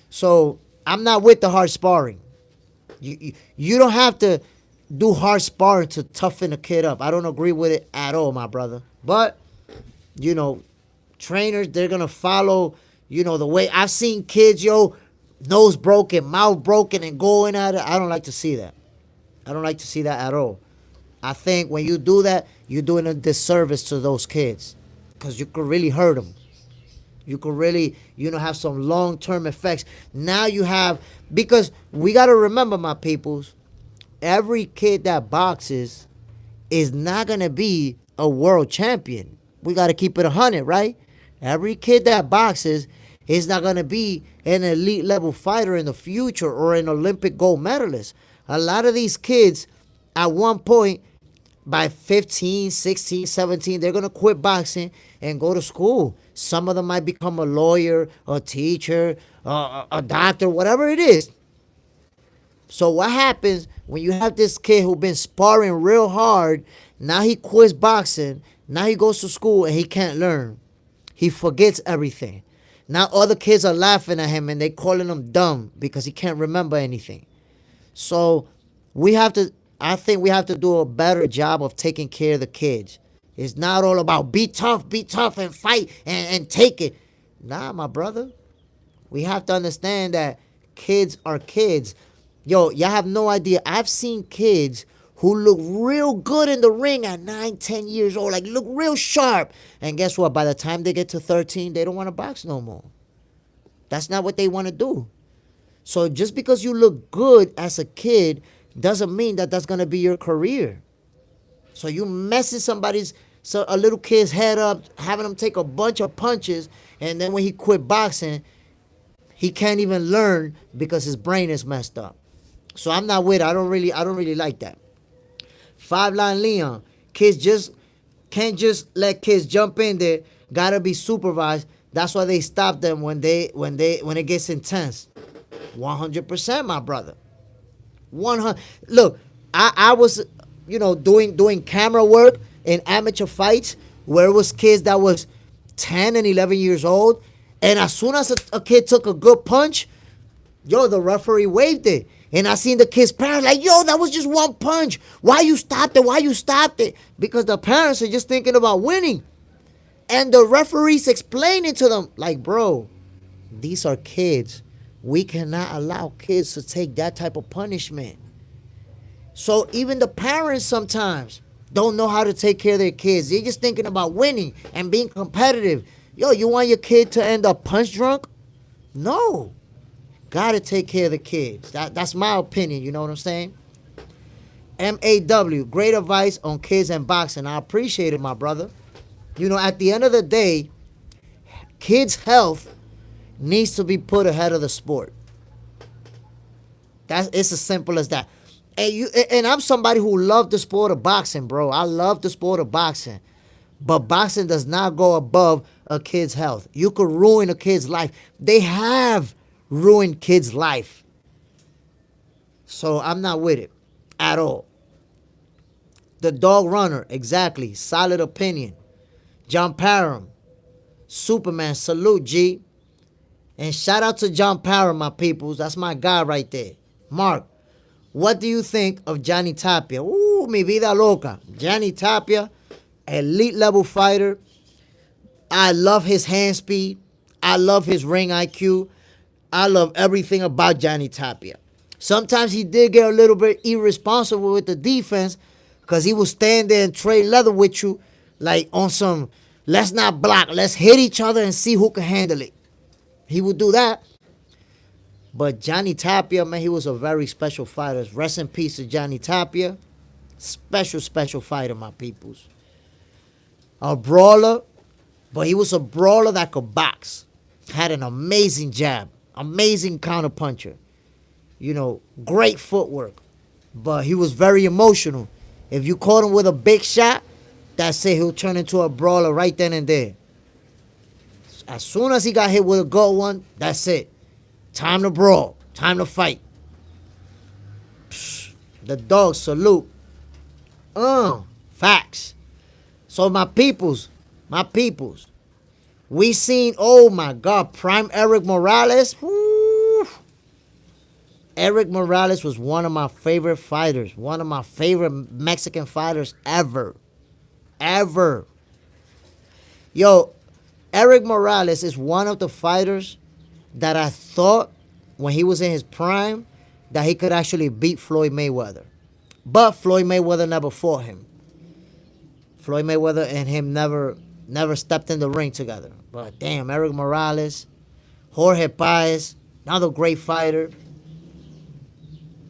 So I'm not with the hard sparring. You don't have to do hard sparring to toughen a kid up. I don't agree with it at all, my brother. But, trainers, they're going to follow, the way. I've seen kids, nose broken, mouth broken, and going at it. I don't like to see that. I don't like to see that at all. I think when you do that, you're doing a disservice to those kids because you could really hurt them. You could really, have some long-term effects. Now you have, because we got to remember, my peoples, every kid that boxes is not going to be a world champion. We got to keep it 100, right? Every kid that boxes is not going to be an elite level fighter in the future or an Olympic gold medalist. A lot of these kids, at one point, by 15, 16, 17, they're going to quit boxing and go to school. Some of them might become a lawyer, a teacher, a doctor, whatever it is. So what happens when you have this kid who's been sparring real hard, now he quits boxing, now he goes to school and he can't learn. He forgets everything. Now other kids are laughing at him and they calling him dumb because he can't remember anything. So I think we have to do a better job of taking care of the kids. It's not all about be tough and fight and take it. Nah, my brother. We have to understand that kids are kids. Y'all have no idea. I've seen kids who look real good in the ring at 9, 10 years old, like look real sharp. And guess what? By the time they get to 13, they don't want to box no more. That's not what they want to do. So just because you look good as a kid doesn't mean that that's going to be your career. So you messing a little kid's head up, having them take a bunch of punches, and then when he quit boxing, he can't even learn because his brain is messed up. So I'm not with it. I don't really like that. 5 Line Leon, kids can't just let kids jump in there. Gotta be supervised. That's why they stop them when it gets intense. 100%, my brother. 100. Look, I was doing camera work in amateur fights where it was kids that was 10 and 11 years old, and as soon as a kid took a good punch, the referee waved it. And I seen the kids' parents like, that was just one punch. Why you stopped it? Because the parents are just thinking about winning. And the referee's explaining to them, like, bro, these are kids. We cannot allow kids to take that type of punishment. So even the parents sometimes don't know how to take care of their kids. They're just thinking about winning and being competitive. You want your kid to end up punch drunk? No. Gotta take care of the kids. That's my opinion, you know what I'm saying? MAW, great advice on kids and boxing. I appreciate it, my brother. You know, at the end of the day, kids' health needs to be put ahead of the sport. It's as simple as that. And I'm somebody who loved the sport of boxing, bro. I love the sport of boxing. But boxing does not go above a kid's health. You could ruin a kid's life. They have ruined kids' life. So I'm not with it at all. The Dog Runner, exactly. Solid opinion. John Parham, Superman, salute, G. And shout out to John Parham, my peoples. That's my guy right there. Mark, what do you think of Johnny Tapia? Ooh, mi vida loca. Johnny Tapia, elite level fighter. I love his hand speed. I love his ring IQ. I love everything about Johnny Tapia. Sometimes he did get a little bit irresponsible with the defense because he would stand there and trade leather with you like on some, let's not block, let's hit each other and see who can handle it. He would do that. But Johnny Tapia, man, he was a very special fighter. Rest in peace to Johnny Tapia. Special, special fighter, my peoples. A brawler, but he was a brawler that could box. Had an amazing jab. Amazing counterpuncher. You know, great footwork. But he was very emotional. If you caught him with a big shot, that's it. He'll turn into a brawler right then and there. As soon as he got hit with a good one, that's it. Time to brawl. Time to fight. Psh, the dog, salute. Facts. So my peoples, we seen, oh my God, prime Eric Morales. Woo. Eric Morales was one of my favorite fighters. One of my favorite Mexican fighters ever. Ever. Yo, Eric Morales is one of the fighters that I thought when he was in his prime that he could actually beat Floyd Mayweather. But Floyd Mayweather never fought him. Floyd Mayweather and him never stepped in the ring together. But damn, Eric Morales, Jorge Paez, another great fighter.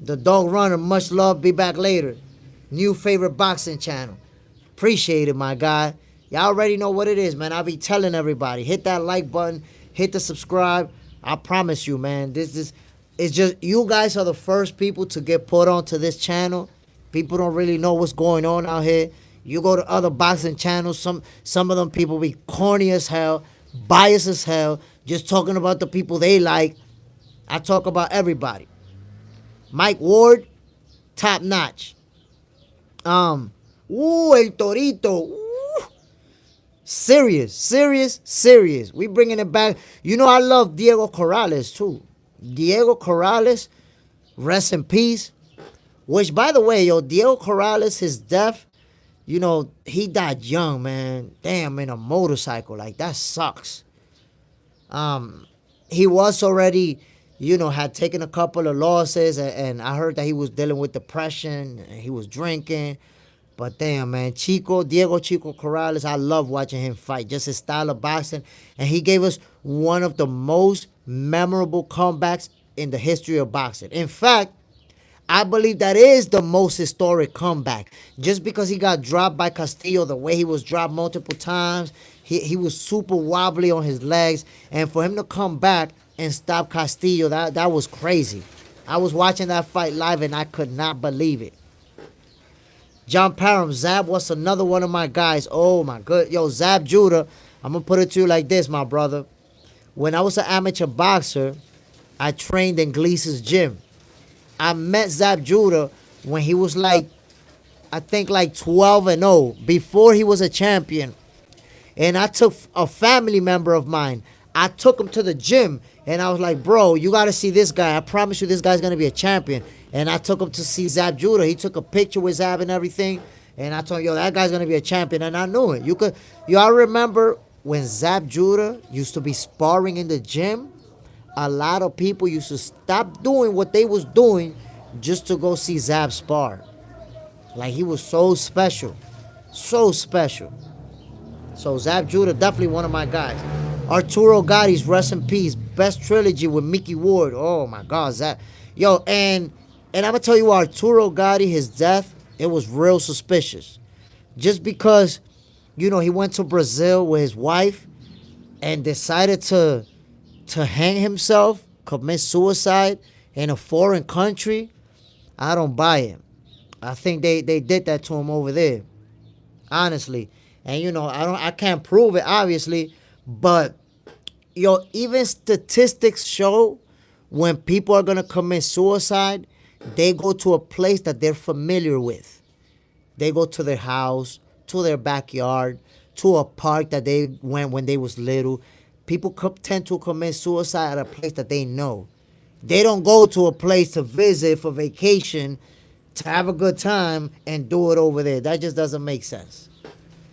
The Dog Runner, much love, be back later. New favorite boxing channel. Appreciate it, my guy. Y'all already know what it is, man. I be telling everybody, hit that like button, hit the subscribe. I promise you, man, it's just, you guys are the first people to get put onto this channel. People don't really know what's going on out here. You go to other boxing channels, some of them people be corny as hell, biased as hell, just talking about the people they like. I talk about everybody. Mike Ward, top notch. El Torito. Serious. We bringing it back. You know I love Diego Corrales too. Diego Corrales, rest in peace. Which, by the way, yo, Diego Corrales, his death, you know, he died young, man. Damn, in a motorcycle. Like, that sucks. He was already, you know, had taken a couple of losses, and I heard that he was dealing with depression, and he was drinking. But damn, man, Diego Chico Corrales, I love watching him fight. Just his style of boxing. And he gave us one of the most memorable comebacks in the history of boxing. In fact, I believe that is the most historic comeback. Just because he got dropped by Castillo, the way he was dropped multiple times, he was super wobbly on his legs. And for him to come back and stop Castillo, that was crazy. I was watching that fight live and I could not believe it. John Parham, Zab was another one of my guys. Oh my good. Yo, Zab Judah, I'm going to put it to you like this, my brother. When I was an amateur boxer, I trained in Gleason's gym. I met Zab Judah when he was like, I think like 12-0, before he was a champion. And I took a family member of mine. I took him to the gym and I was like, bro, you got to see this guy. I promise you this guy's going to be a champion. And I took him to see Zab Judah. He took a picture with Zab and everything. And I told him, yo, that guy's going to be a champion. And I knew it. Y'all remember when Zab Judah used to be sparring in the gym? A lot of people used to stop doing what they was doing just to go see Zab spar. Like, he was so special. So special. So Zab Judah, definitely one of my guys. Arturo Gotti's Rest in Peace, best trilogy with Mickey Ward. Oh my God, that yo, and I'm gonna tell you what, Arturo Gotti, his death, it was real suspicious. Just because, he went to Brazil with his wife and decided to hang himself, commit suicide in a foreign country. I don't buy it. I think they did that to him over there, honestly. And I can't prove it, obviously, but even statistics show when people are gonna commit suicide, they go to a place that they're familiar with. They go to their house, to their backyard, to a park that they went when they was little. People tend to commit suicide at a place that they know. They don't go to a place to visit for vacation, to have a good time, and do it over there. That just doesn't make sense.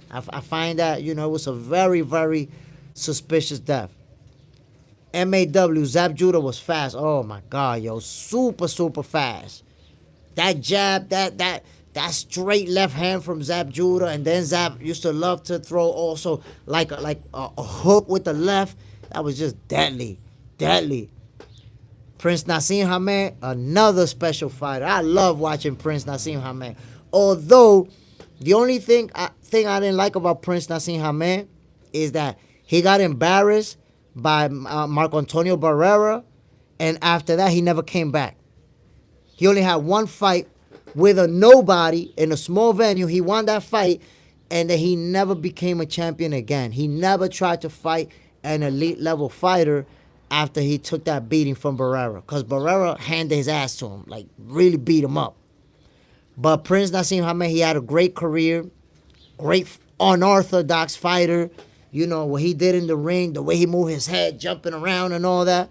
I find that, it was a very, very suspicious death. MAW, Zab Judah was fast. Oh my God, yo. Super, super fast. That jab, that straight left hand from Zab Judah, and then Zab used to love to throw also like a hook with the left. That was just deadly. Deadly. Prince Nassim Hamed, another special fighter. I love watching Prince Nassim Hamed. Although, the only thing I didn't like about Prince Nassim Hamed is that he got embarrassed by Marco Antonio Barrera, and after that, he never came back. He only had one fight with a nobody in a small venue. He won that fight, and then he never became a champion again. He never tried to fight an elite level fighter after he took that beating from Barrera, because Barrera handed his ass to him, like really beat him up. But Prince Nassim Hamed, he had a great career, great unorthodox fighter. What he did in the ring, the way he moved his head, jumping around and all that.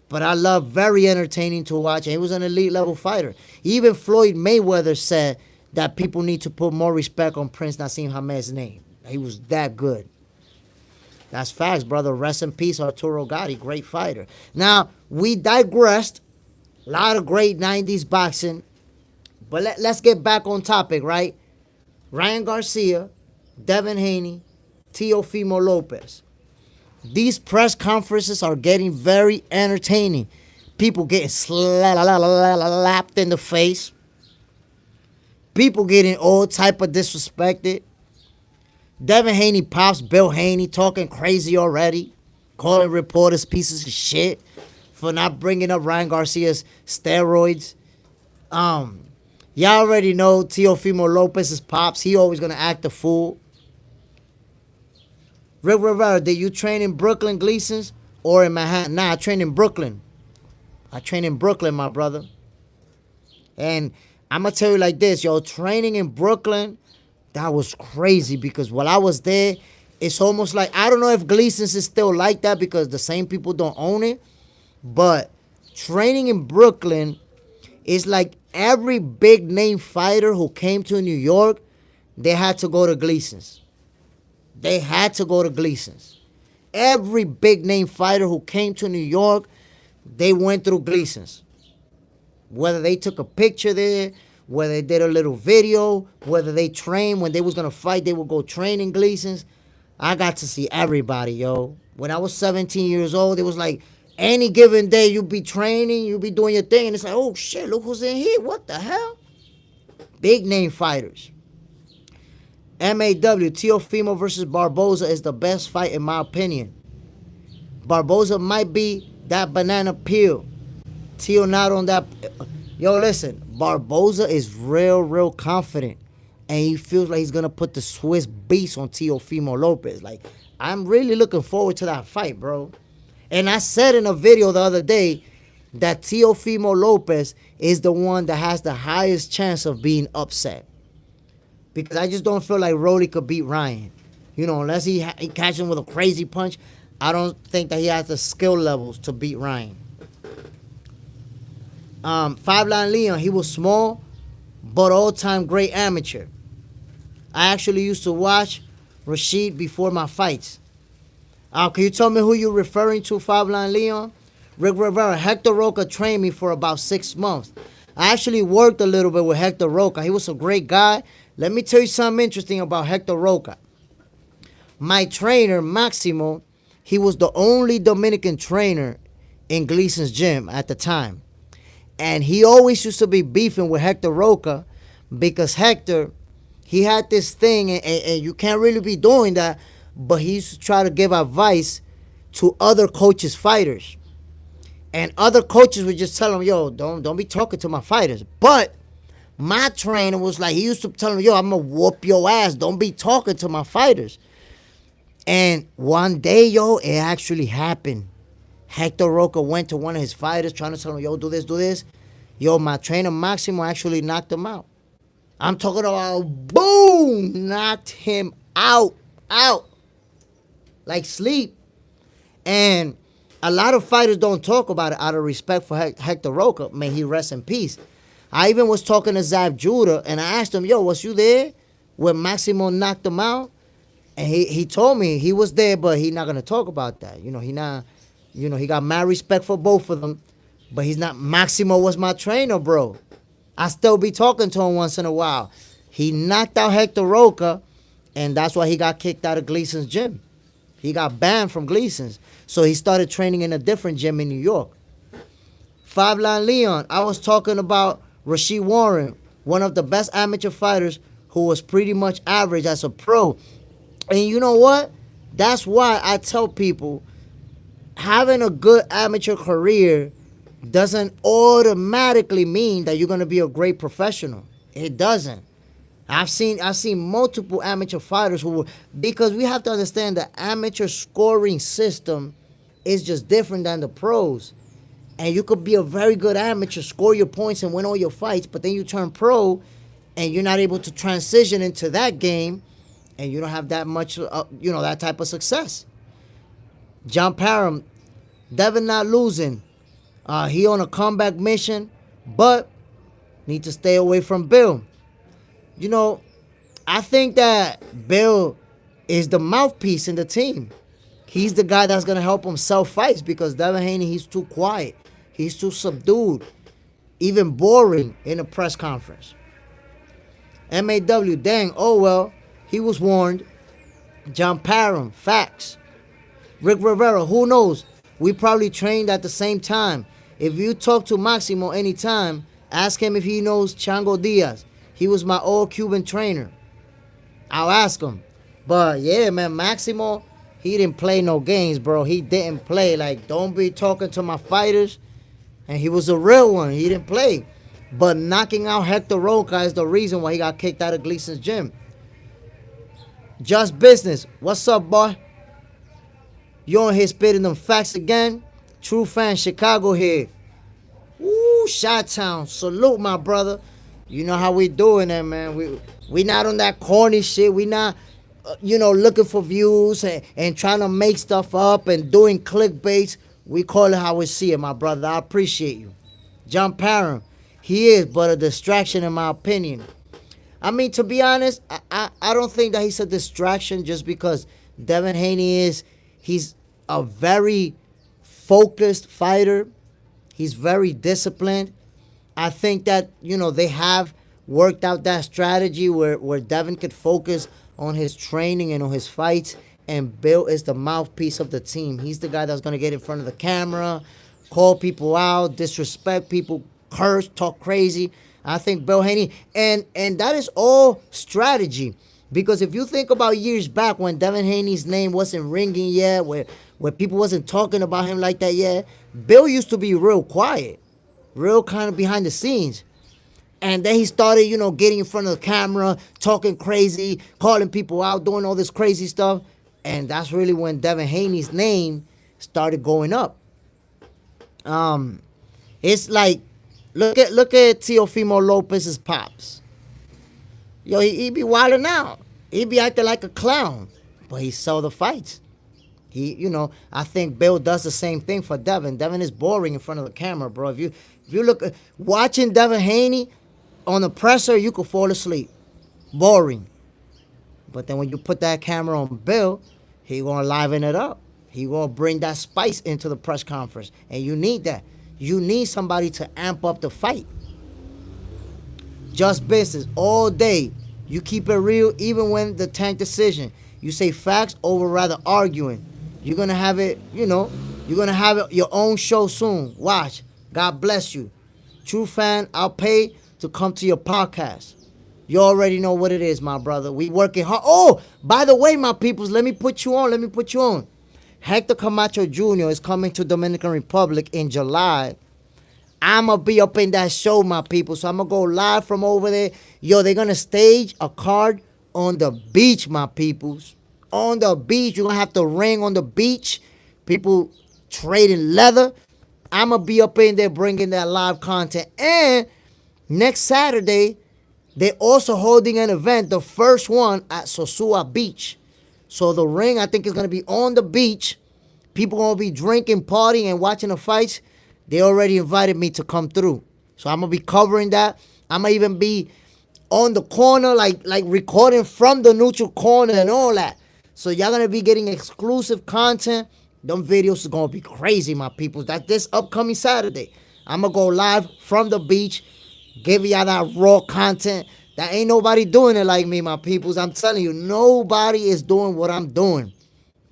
But I love, very entertaining to watch. And he was an elite level fighter. Even Floyd Mayweather said that people need to put more respect on Prince Nassim Hamed's name. He was that good. That's facts, brother. Rest in peace, Arturo Gatti, great fighter. Now, we digressed. A lot of great 90s boxing. But let's get back on topic, right? Ryan Garcia, Devin Haney, Teofimo Lopez. These press conferences are getting very entertaining. People getting slapped in the face. People getting all type of disrespected. Devin Haney pops Bill Haney talking crazy already, calling reporters pieces of shit for not bringing up Ryan Garcia's steroids. Y'all already know Teofimo Lopez's pops. He always gonna act a fool. Rick Rivera, did you train in Brooklyn, Gleason's, or in Manhattan? Nah, I train in Brooklyn. I train in Brooklyn, my brother. And I'm going to tell you like this, yo, training in Brooklyn, that was crazy because while I was there, it's almost like, I don't know if Gleason's is still like that because the same people don't own it, but training in Brooklyn is like every big name fighter who came to New York, they had to go to Gleason's. They had to go to Gleason's. Every big name fighter who came to New York, they went through Gleason's. Whether they took a picture there, whether they did a little video, whether they trained when they was gonna fight, they would go train in Gleason's. I got to see everybody, yo. When I was 17 years old, it was like any given day you be training, you be doing your thing, and it's like, oh shit, look who's in here. What the hell? Big name fighters. MAW, Teofimo versus Barboza is the best fight in my opinion. Barboza might be that banana peel. Teo not on that. Yo, listen, Barboza is real confident. And he feels like he's going to put the Swiss beast on Teofimo Lopez. Like, I'm really looking forward to that fight, bro. And I said in a video the other day that Teofimo Lopez is the one that has the highest chance of being upset. Because I just don't feel like Rolly could beat Ryan. Unless he catches him with a crazy punch, I don't think that he has the skill levels to beat Ryan. Five Line Leon, he was small, but all-time great amateur. I actually used to watch Rashid before my fights. Can you tell me who you're referring to, Five Line Leon? Rick Rivera, Hector Roca trained me for about 6 months. I actually worked a little bit with Hector Roca. He was a great guy. Let me tell you something interesting about Hector Roca. My trainer, Maximo, he was the only Dominican trainer in Gleason's gym at the time. And he always used to be beefing with Hector Roca because Hector, he had this thing, and you can't really be doing that, but he used to try to give advice to other coaches' fighters. And other coaches would just tell him, yo, don't be talking to my fighters. But my trainer was like, he used to tell him, yo, I'm going to whoop your ass. Don't be talking to my fighters. And one day, yo, it actually happened. Hector Roca went to one of his fighters trying to tell him, yo, do this, do this. Yo, my trainer Maximo actually knocked him out. I'm talking about boom, knocked him out, like sleep. And a lot of fighters don't talk about it out of respect for Hector Roca. May he rest in peace. I even was talking to Zab Judah, and I asked him, yo, was you there when Maximo knocked him out? And he told me he was there, but he's not going to talk about that. He got mad respect for both of them, but he's not. Maximo was my trainer, bro. I still be talking to him once in a while. He knocked out Hector Roca, and that's why he got kicked out of Gleason's gym. He got banned from Gleason's. So he started training in a different gym in New York. Five Line Leon, I was talking about Rasheed Warren, one of the best amateur fighters who was pretty much average as a pro. And you know what? That's why I tell people having a good amateur career doesn't automatically mean that you're going to be a great professional. It doesn't. I've seen multiple amateur fighters because we have to understand the amateur scoring system is just different than the pros. And you could be a very good amateur, score your points and win all your fights, but then you turn pro and you're not able to transition into that game and you don't have that much, that type of success. John Parham, Devin not losing. He on a comeback mission, but need to stay away from Bill. I think that Bill is the mouthpiece in the team. He's the guy that's going to help him sell fights because Devin Haney, he's too quiet. He's too subdued, even boring in a press conference. MAW, dang, oh well, he was warned. John Parham, facts. Rick Rivera, who knows? We probably trained at the same time. If you talk to Maximo anytime, ask him if he knows Chango Diaz. He was my old Cuban trainer. I'll ask him. But yeah, man, Maximo, he didn't play no games, bro. He didn't play. Like, don't be talking to my fighters. And he was a real one. He didn't play. But knocking out Hector Roca is the reason why he got kicked out of Gleason's gym. Just Business. What's up, boy? You on here spitting them facts again? True fan, Chicago here. Woo, Chi-Town. Salute, my brother. You know how we doing it, man. We not on that corny shit. We not, looking for views and trying to make stuff up and doing clickbaits. We call it how we see it, my brother. I appreciate you. John Parham, he is but a distraction in my opinion. I mean, to be honest, I don't think that he's a distraction just because Devin Haney he's a very focused fighter. He's very disciplined. I think that, they have worked out that strategy where Devin could focus on his training and on his fights, and Bill is the mouthpiece of the team. He's the guy that's going to get in front of the camera, call people out, disrespect people, curse, talk crazy. I think Bill Haney, and that is all strategy. Because if you think about years back when Devin Haney's name wasn't ringing yet, where people wasn't talking about him like that yet, Bill used to be real quiet, real kind of behind the scenes. And then he started, getting in front of the camera, talking crazy, calling people out, doing all this crazy stuff. And that's really when Devin Haney's name started going up. It's like, look at Teofimo Lopez's pops. Yo, he be wilding out. He be acting like a clown, but he sell the fights. I think Bill does the same thing for Devin. Devin is boring in front of the camera, bro. If you look watching Devin Haney on the presser, you could fall asleep. Boring. But then when you put that camera on Bill, he gonna liven it up. He gonna bring that spice into the press conference, and you need that. You need somebody to amp up the fight. Just Business all day. You keep it real even when the tank decision. You say facts over rather arguing. You're gonna have it, you're gonna have it, your own show soon. Watch. God bless you. True fan, I'll pay to come to your podcast. You already know what it is, my brother. We working hard. Oh, by the way, my peoples, let me put you on. Let me put you on. Hector Camacho Jr. is coming to Dominican Republic in July. I'ma be up in that show, my people. So I'ma go live from over there. Yo, they're gonna stage a card on the beach, my peoples. On the beach. You're gonna have to ring on the beach. People trading leather. I'ma be up in there bringing that live content. And next Saturday, they're also holding an event, the first one at Sosua Beach. So the ring, I think, is gonna be on the beach. People gonna be drinking, partying, and watching the fights. They already invited me to come through. So I'm gonna be covering that. I'm gonna even be on the corner, like recording from the neutral corner and all that. So y'all gonna be getting exclusive content. Them videos is gonna be crazy, my people. That's this upcoming Saturday. I'm gonna go live from the beach, give y'all that raw content. That ain't nobody doing it like me, my peoples. I'm telling you, nobody is doing what I'm doing.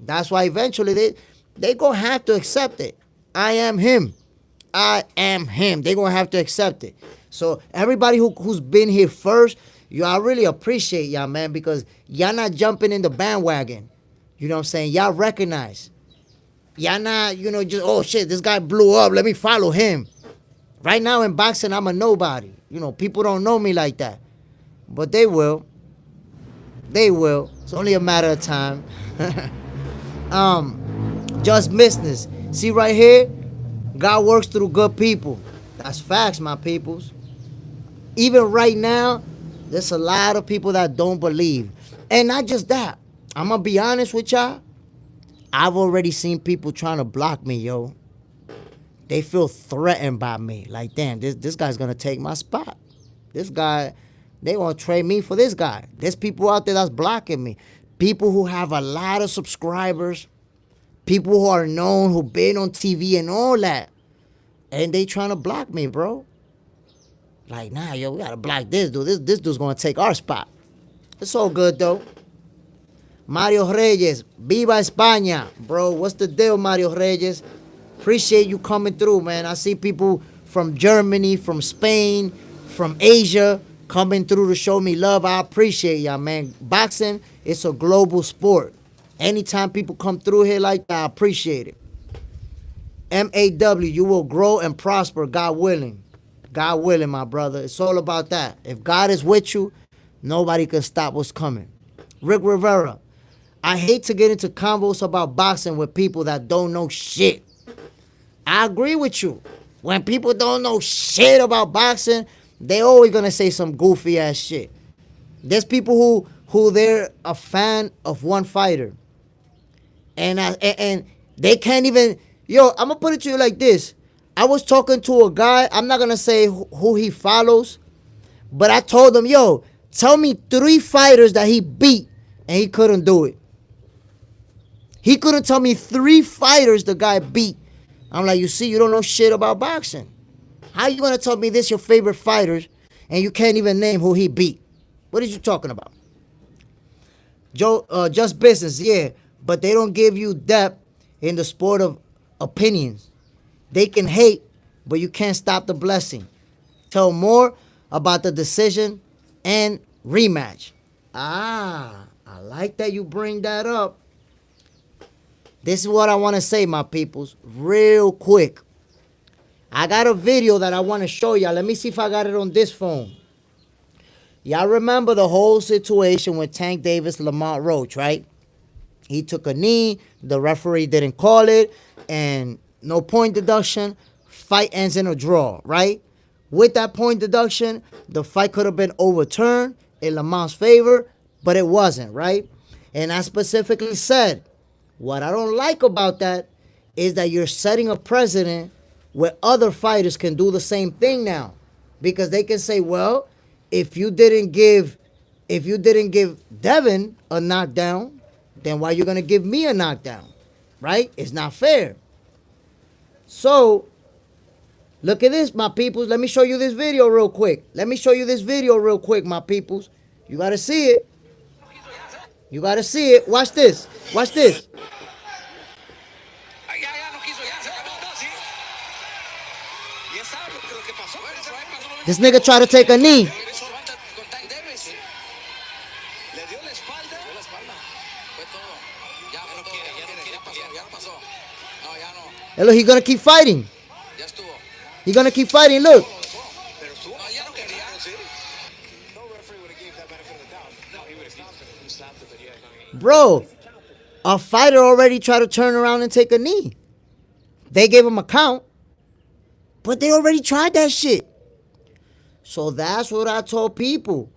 That's why eventually they gonna have to accept it. I am him. I am him. They gonna have to accept it. So everybody who's been here first, I really appreciate y'all, man, because y'all not jumping in the bandwagon. You know what I'm saying? Y'all recognize. Y'all not, just, oh shit, this guy blew up. Let me follow him. Right now in boxing, I'm a nobody. People don't know me like that. But they will. They will. It's only a matter of time. Just business. See right here? God works through good people. That's facts, my peoples. Even right now, there's a lot of people that don't believe. And not just that. I'm going to be honest with y'all. I've already seen people trying to block me, yo. They feel threatened by me. Like, damn, this guy's going to take my spot. This guy, they want to trade me for this guy. There's people out there that's blocking me. People who have a lot of subscribers. People who are known, who've been on TV and all that. And they trying to block me, bro. Like, nah, yo, we got to block this dude. This dude's going to take our spot. It's all good, though. Mario Reyes, Viva España. Bro, what's the deal, Mario Reyes? Appreciate you coming through, man. I see people from Germany, from Spain, from Asia coming through to show me love. I appreciate y'all, man. Boxing, it's a global sport. Anytime people come through here like that, I appreciate it. MAW, you will grow and prosper, God willing. God willing, my brother. It's all about that. If God is with you, nobody can stop what's coming. Rick Rivera, I hate to get into convos about boxing with people that don't know shit. I agree with you. When people don't know shit about boxing, they always gonna say some goofy ass shit. There's people who they're a fan of one fighter. And they can't even, yo, I'm gonna put it to you like this. I was talking to a guy, I'm not gonna say who he follows, but I told him, yo, tell me 3 fighters that he beat and he couldn't do it. He couldn't tell me 3 fighters the guy beat. I'm like, you see, you don't know shit about boxing. How you gonna tell me this your favorite fighters and you can't even name who he beat? What are you talking about? Just business, yeah, but they don't give you depth in the sport of opinions. They can hate, but you can't stop the blessing. Tell more about the decision and rematch. I like that you bring that up. This is what I want to say, my peoples, real quick. I got a video that I want to show y'all. Let me see if I got it on this phone. Y'all remember the whole situation with Tank Davis, Lamont Roach, right? He took a knee, the referee didn't call it, and no point deduction, fight ends in a draw, right? With that point deduction, the fight could have been overturned in Lamont's favor, but it wasn't, right? And I specifically said, what I don't like about that is that you're setting a precedent where other fighters can do the same thing now. Because they can say, well, if you didn't give Devin a knockdown, then why are you gonna give me a knockdown? Right? It's not fair. So look at this, my peoples. Let me show you this video real quick. My peoples. You gotta see it. You gotta see it. Watch this. Watch this. This nigga tried to take a knee. And look, he gonna keep fighting. He gonna keep fighting. Look, bro, a fighter already tried to turn around and take a knee. They gave him a count, but they already tried that shit. So that's what I told people.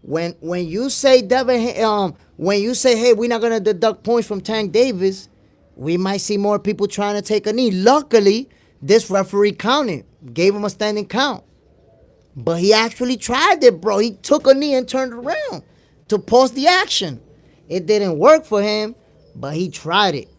When you say when you say, hey, we're not gonna deduct points from Tank Davis, we might see more people trying to take a knee. Luckily, this referee counted, gave him a standing count. But he actually tried it, bro. He took a knee and turned around to pause the action. It didn't work for him, but he tried it.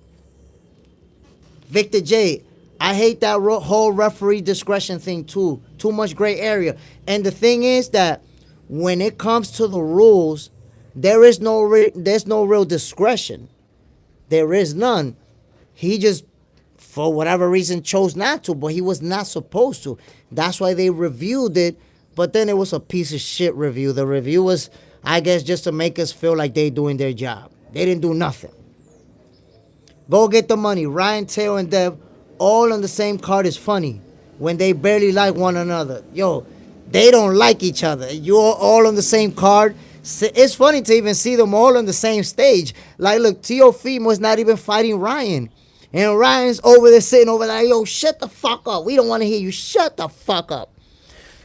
Victor J, I hate that whole referee discretion thing too. Too much gray area. And the thing is that when it comes to the rules, there's no real discretion. There is none. He just, for whatever reason, chose not to, but he was not supposed to. That's why they reviewed it, but then it was a piece of shit review. The review was, I guess, just to make us feel like they doing their job. They didn't do nothing. Go get the money. Ryan, Teo, and Dev, all on the same card is funny when they barely like one another. Yo, they don't like each other. You're all on the same card. It's funny to even see them all on the same stage. Like, look, Teo was not even fighting Ryan. And Ryan's over there sitting over there, yo, shut the fuck up. We don't want to hear you. Shut the fuck up.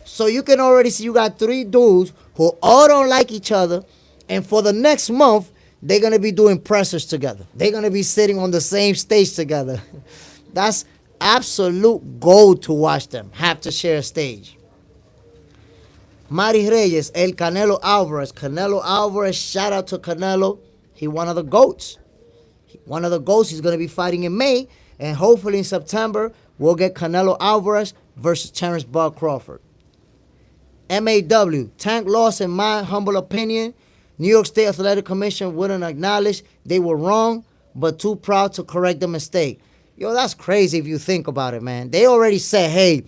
So you can already see you got three dudes who all don't like each other. And for the next month, they're going to be doing pressers together. They're going to be sitting on the same stage together. That's absolute gold to watch them have to share a stage. Mari Reyes, El Canelo Alvarez. Canelo Alvarez, shout out to Canelo. He one of the GOATs. One of the GOATs. He's going to be fighting in May. And hopefully in September, we'll get Canelo Alvarez versus Terrence Bud Crawford. MAW, Tank lost in my humble opinion. New York State Athletic Commission wouldn't acknowledge they were wrong, but too proud to correct the mistake. Yo, that's crazy if you think about it, man. They already said, hey,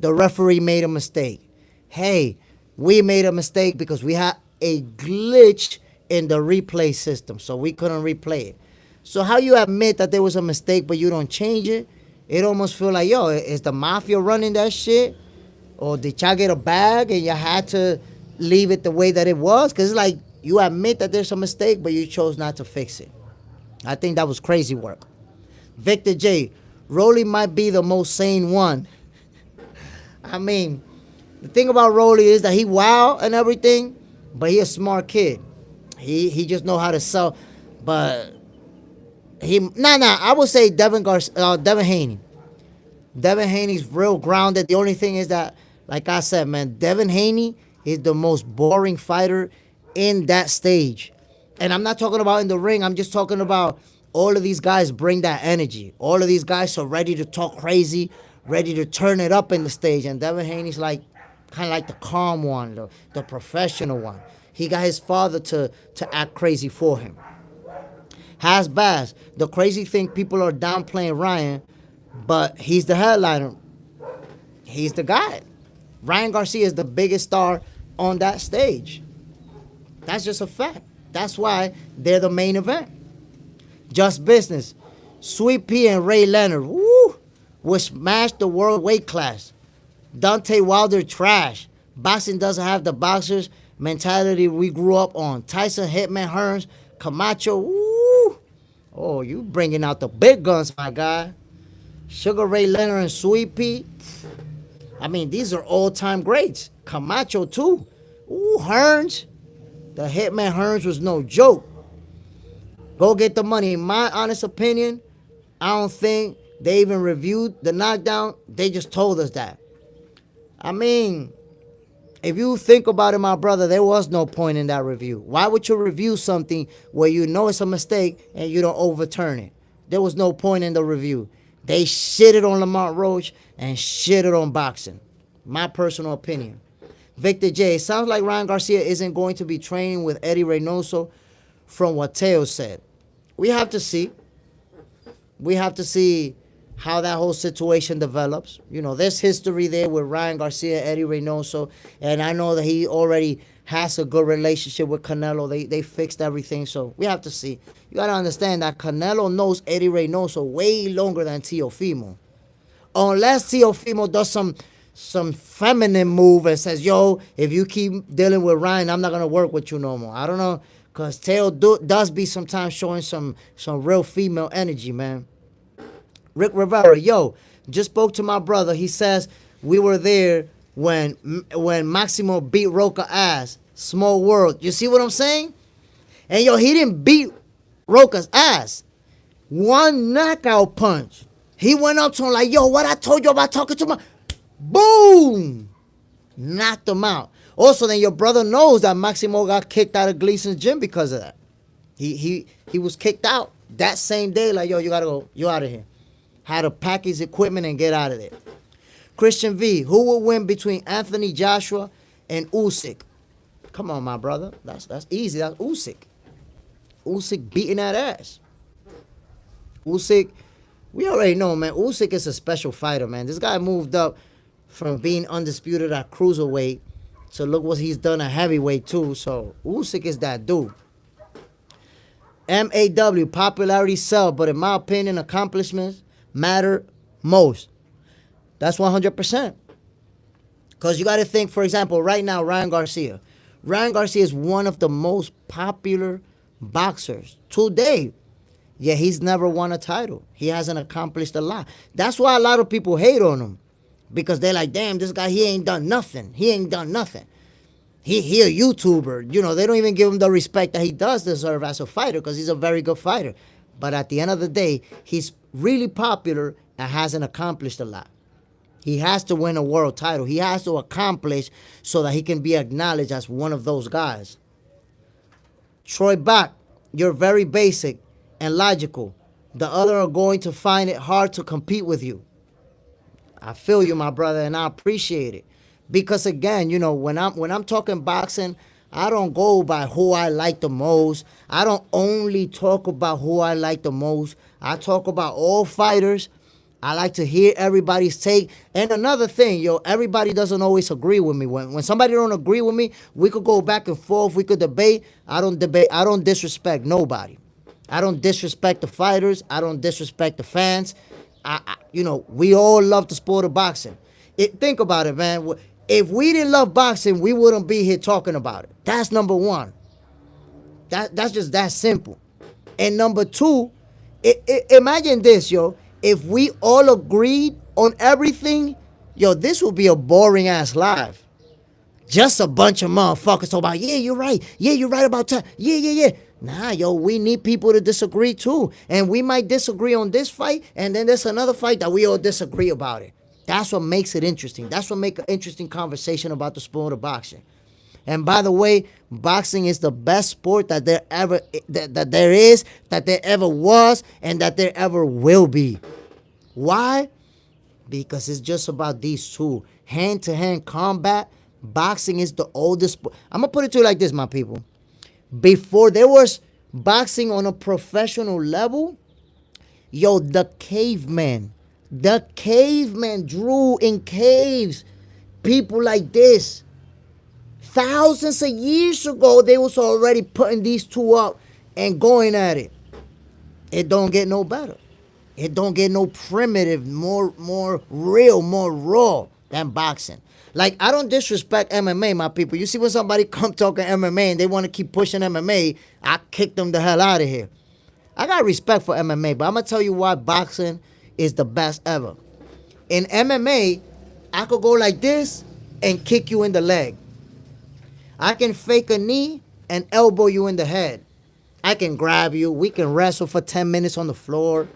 the referee made a mistake. Hey, we made a mistake because we had a glitch in the replay system, so we couldn't replay it. So how you admit that there was a mistake but you don't change it? It almost feel like, yo, is the mafia running that shit? Or did y'all get a bag and you had to leave it the way that it was? Because it's like you admit that there's a mistake, but you chose not to fix it. I think that was crazy work. Victor J, Rolly might be the most sane one. I mean, the thing about Rolly is that he wild and everything, but he a smart kid. He just know how to sell. But I would say Devin Haney. Devin Haney's real grounded. The only thing is that, like I said, man, Devin Haney is the most boring fighter in that stage. And I'm not talking about in the ring. I'm just talking about all of these guys bring that energy. All of these guys are ready to talk crazy, ready to turn it up in the stage. And Devin Haney's like kind of like the calm one, the professional one. He got his father to act crazy for him. Has Bass. The crazy thing, people are downplaying Ryan, but he's the headliner. He's the guy. Ryan Garcia is the biggest star on that stage. That's just a fact. That's why they're the main event. Just Business. Sweet Pea and Ray Leonard, woo, will smash the world weight class. Deontay Wilder trash. Boxing doesn't have the boxers mentality we grew up on. Tyson Hitman Hearns, Camacho, woo. Oh, you bringing out the big guns, my guy. Sugar Ray Leonard and Sweet Pea. I mean, these are all-time greats. Camacho, too. Ooh, Hearns. The Hitman Hearns was no joke. Go get the money. In my honest opinion, I don't think they even reviewed the knockdown. They just told us that. I mean, if you think about it, my brother, there was no point in that review. Why would you review something where you know it's a mistake and you don't overturn it? There was no point in the review. They shitted on Lamont Roach and shitted on boxing. My personal opinion. Victor J, it sounds like Ryan Garcia isn't going to be training with Eddie Reynoso from what Teo said. We have to see. We have to see how that whole situation develops. You know, there's history there with Ryan Garcia, Eddie Reynoso, and I know that he already has a good relationship with Canelo. They fixed everything, so we have to see. You gotta understand that Canelo knows Eddie Reynoso way longer than Teofimo. Unless Teofimo does some feminine move and says, "Yo, if you keep dealing with Ryan, I'm not gonna work with you no more." I don't know, cause Teo does be sometimes showing some real female energy, man. Rick Rivera, yo, just spoke to my brother. He says we were there when Maximo beat Roca ass. Small world. You see what I'm saying? And yo, he didn't beat Roca's ass. One knockout punch. He went up to him like, yo, what I told you about talking to my... Boom! Knocked him out. Also, then your brother knows that Maximo got kicked out of Gleason's gym because of that. He was kicked out that same day. Like, yo, you gotta go. You out of here. Had to pack his equipment and get out of there. Christian V, who will win between Anthony Joshua and Usyk? Come on, my brother. That's easy. That's Usyk. Usyk beating that ass. Usyk, we already know, man. Usyk is a special fighter, man. This guy moved up from being undisputed at cruiserweight to look what he's done at heavyweight too. So Usyk is that dude. MAW, popularity sell, but in my opinion, accomplishments matter most. That's 100%. Because you got to think, for example, right now, Ryan Garcia. Ryan Garcia is one of the most popular boxers today. Yet he's never won a title. He hasn't accomplished a lot. That's why a lot of people hate on him. Because they're like, damn, this guy, he ain't done nothing. He ain't done nothing. He a YouTuber. You know, they don't even give him the respect that he does deserve as a fighter because he's a very good fighter. But at the end of the day, he's really popular and hasn't accomplished a lot. He has to win a world title. He has to accomplish so that he can be acknowledged as one of those guys. Troy Bach, you're very basic and logical. The other are going to find it hard to compete with you. I feel you, my brother, and I appreciate it. Because again, you know, when I'm talking boxing, I don't go by who I like the most. I don't only talk about who I like the most. I talk about all fighters. I like to hear everybody's take. And another thing, yo, everybody doesn't always agree with me. When somebody don't agree with me, we could go back and forth. We could debate. I don't debate. I don't disrespect nobody. I don't disrespect the fighters. I don't disrespect the fans. You know, we all love the sport of boxing. Think about it, man. If we didn't love boxing, we wouldn't be here talking about it. That's number one. That's just that simple. And number two, imagine this, yo. If we all agreed on everything, yo, this would be a boring ass life. Just a bunch of motherfuckers talking about, yeah, you're right. Yeah, you're right about that. Yeah. Nah, yo, we need people to disagree too. And we might disagree on this fight, and then there's another fight that we all disagree about it. That's what makes it interesting. That's what makes an interesting conversation about the sport of boxing. And by the way, boxing is the best sport that there ever that there is, that there ever was, and that there ever will be. Why? Because it's just about these two. Hand-to-hand combat, boxing is the oldest sport. I'm going to put it to you like this, my people. Before there was boxing on a professional level, yo, the cavemen drew in caves people like this. Thousands of years ago, they was already putting these two up and going at it. It don't get no better. It don't get no primitive, more real, more raw than boxing. Like, I don't disrespect MMA, my people. You see when somebody come talking MMA and they want to keep pushing MMA, I kick them the hell out of here. I got respect for MMA, but I'm going to tell you why boxing is the best ever. In MMA, I could go like this and kick you in the leg. I can fake a knee and elbow you in the head. I can grab you. We can wrestle for 10 minutes on the floor.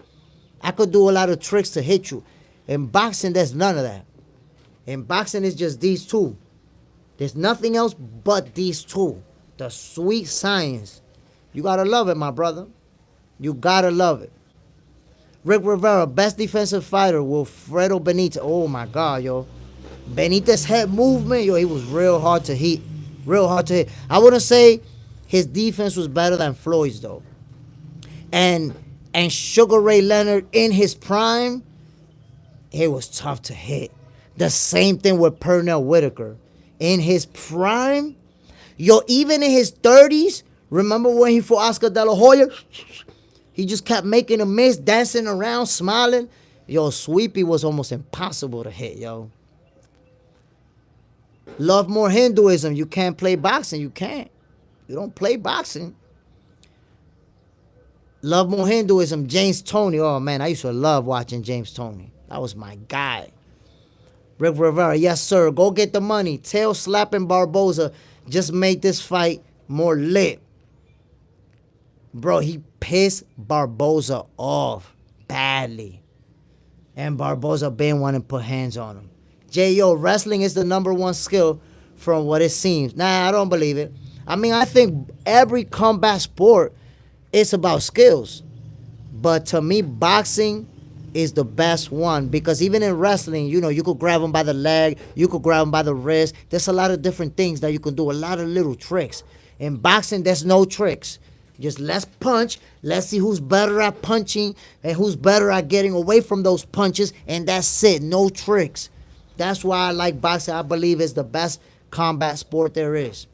I could do a lot of tricks to hit you. In boxing, there's none of that. In boxing, it's just these two. There's nothing else but these two. The sweet science. You gotta love it, my brother. You gotta love it. Rick Rivera, best defensive fighter, Wilfredo Benitez. Oh my God, yo. Benitez head movement, yo, he was real hard to hit. Real hard to hit. I wouldn't say his defense was better than Floyd's, though. And Sugar Ray Leonard in his prime, it was tough to hit. The same thing with Pernell Whitaker. In his prime, yo, even in his 30s, remember when he fought Oscar De La Hoya? He just kept making a miss, dancing around, smiling. Yo, Sweepy was almost impossible to hit, yo. Love more Hinduism. You can't play boxing. You can't. You don't play boxing. Love more Hinduism. James Toney. Oh, man, I used to love watching James Toney. That was my guy. Rick Rivera. Yes, sir. Go get the money. Tail slapping Barboza just made this fight more lit. Bro, he pissed Barboza off badly. And Barboza been wanting to put hands on him. J.O., wrestling is the #1 skill from what it seems. Nah, I don't believe it. I mean, I think every combat sport is about skills. But to me, boxing is the best one. Because even in wrestling, you know, you could grab them by the leg. You could grab them by the wrist. There's a lot of different things that you can do. A lot of little tricks. In boxing, there's no tricks. Just let's punch. Let's see who's better at punching and who's better at getting away from those punches. And that's it. No tricks. That's why I like boxing. I believe it's the best combat sport there is.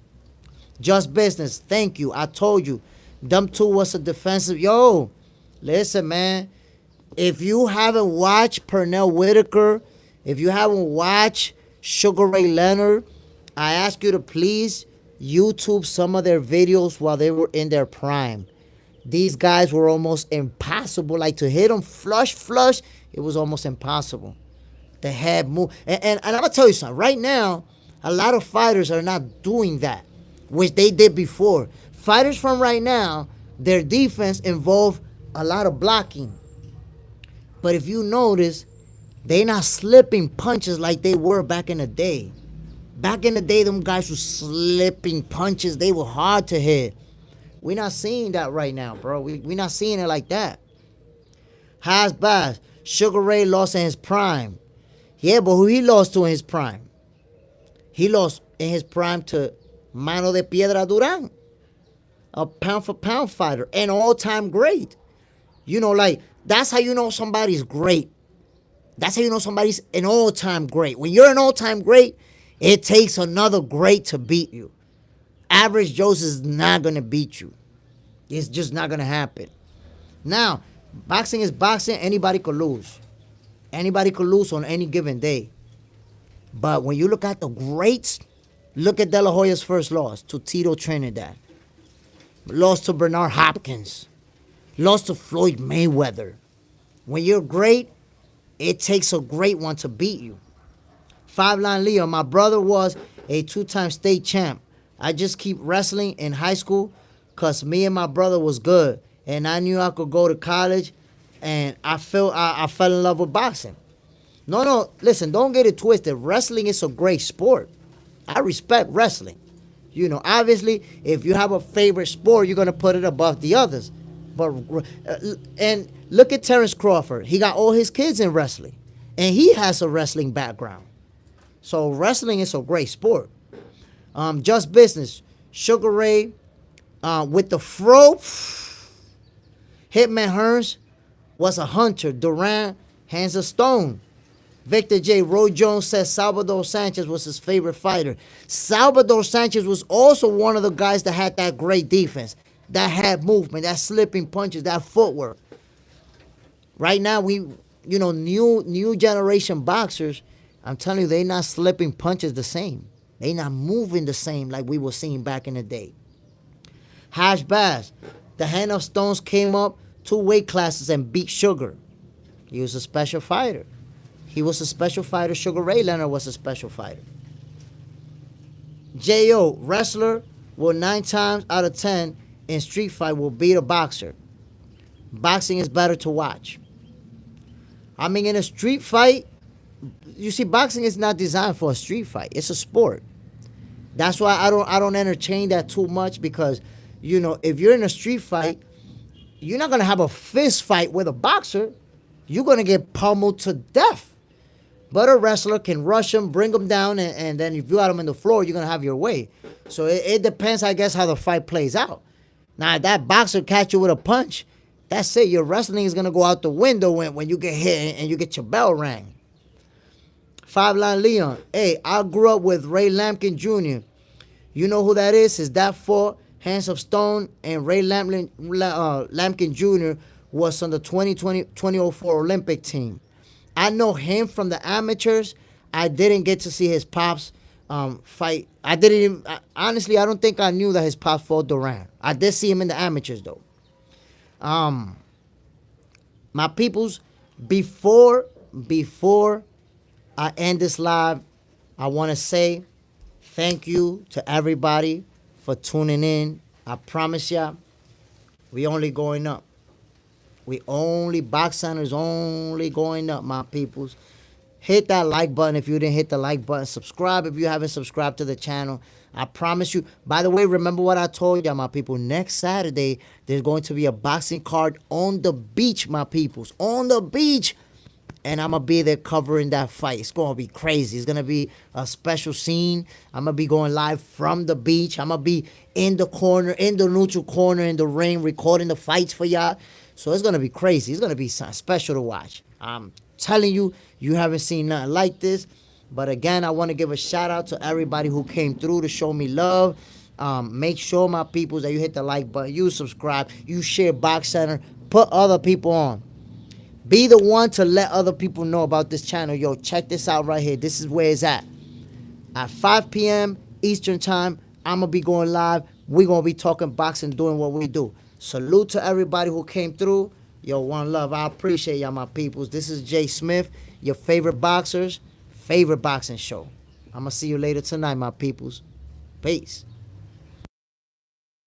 Just business. Thank you. I told you. Them two was a defensive. Yo, listen, man. If you haven't watched Pernell Whitaker, if you haven't watched Sugar Ray Leonard, I ask you to please YouTube some of their videos while they were in their prime. These guys were almost impossible. Like to hit them flush, it was almost impossible. The head move. And I'm going to tell you something. Right now, a lot of fighters are not doing that, which they did before. Fighters from right now, their defense involve a lot of blocking. But if you notice, they not slipping punches like they were back in the day. Back in the day, them guys were slipping punches. They were hard to hit. We're not seeing that right now, bro. We're not seeing it like that. Hasbaz, Sugar Ray lost in his prime. Yeah, but who he lost to in his prime? He lost in his prime to Mano de Piedra Duran, a pound-for-pound fighter, an all-time great. You know, like, that's how you know somebody's great. That's how you know somebody's an all-time great. When you're an all-time great, it takes another great to beat you. Average Joe's is not going to beat you. It's just not going to happen. Now, boxing is boxing. Anybody could lose. Anybody could lose on any given day. But when you look at the greats, look at De La Hoya's first loss to Tito Trinidad. Lost to Bernard Hopkins. Lost to Floyd Mayweather. When you're great, it takes a great one to beat you. Five Line Leo, my brother was a 2-time state champ. I just keep wrestling in high school because me and my brother was good. And I knew I could go to college, and I fell in love with boxing. No, listen, don't get it twisted. Wrestling is a great sport. I respect wrestling. You know, obviously, if you have a favorite sport, you're going to put it above the others. But and look at Terrence Crawford. He got all his kids in wrestling, and he has a wrestling background. So wrestling is a great sport. Just business. Sugar Ray with the fro. Hitman Hearns was a hunter. Duran, hands of stone. Victor J. Roy Jones says Salvador Sanchez was his favorite fighter. Salvador Sanchez was also one of the guys that had that great defense, that had movement, that slipping punches, that footwork. Right now, new generation boxers, I'm telling you, they not slipping punches the same. They not moving the same like we were seeing back in the day. Hash Bass, the Hand of Stones came up 2 weight classes and beat Sugar. He was a special fighter. He was a special fighter. Sugar Ray Leonard was a special fighter. J.O., wrestler will 9 times out of 10 in street fight will beat a boxer. Boxing is better to watch. I mean, in a street fight, you see, boxing is not designed for a street fight. It's a sport. That's why I don't entertain that too much because, you know, if you're in a street fight, you're not going to have a fist fight with a boxer. You're going to get pummeled to death. But a wrestler can rush him, bring him down, and then if you got him on the floor, you're going to have your way. So it depends, I guess, how the fight plays out. Now, if that boxer catch you with a punch, that's it. Your wrestling is going to go out the window when you get hit and you get your bell rang. Five Line Leon. Hey, I grew up with Ray Lampkin Jr. You know who that is? Is that for Hands of Stone and Ray Lampkin Jr. was on the 2004 Olympic team. I know him from the amateurs. I didn't get to see his pops fight. I didn't even, honestly, I don't think I knew that his pops fought Duran. I did see him in the amateurs though. My peoples, before I end this live, I want to say thank you to everybody for tuning in. I promise ya, we only going up. Box Center's only going up, my peoples. Hit that like button if you didn't hit the like button. Subscribe if you haven't subscribed to the channel. I promise you. By the way, remember what I told y'all, my people. Next Saturday, there's going to be a boxing card on the beach, my peoples. On the beach. And I'm going to be there covering that fight. It's going to be crazy. It's going to be a special scene. I'm going to be going live from the beach. I'm going to be in the corner, in the neutral corner, in the ring, recording the fights for y'all. So it's going to be crazy. It's going to be something special to watch. I'm telling you, you haven't seen nothing like this. But again, I want to give a shout out to everybody who came through to show me love. Make sure, my peoples, that you hit the like button, you subscribe, you share Box Center, put other people on. Be the one to let other people know about this channel. Yo, check this out right here. This is where it's at. At 5 p.m. Eastern time, I'm going to be going live. We're going to be talking boxing, doing what we do. Salute to everybody who came through. Yo, one love. I appreciate y'all, my peoples. This is Jay Smith, your favorite boxer's favorite boxing show. I'm going to see you later tonight, my peoples. Peace.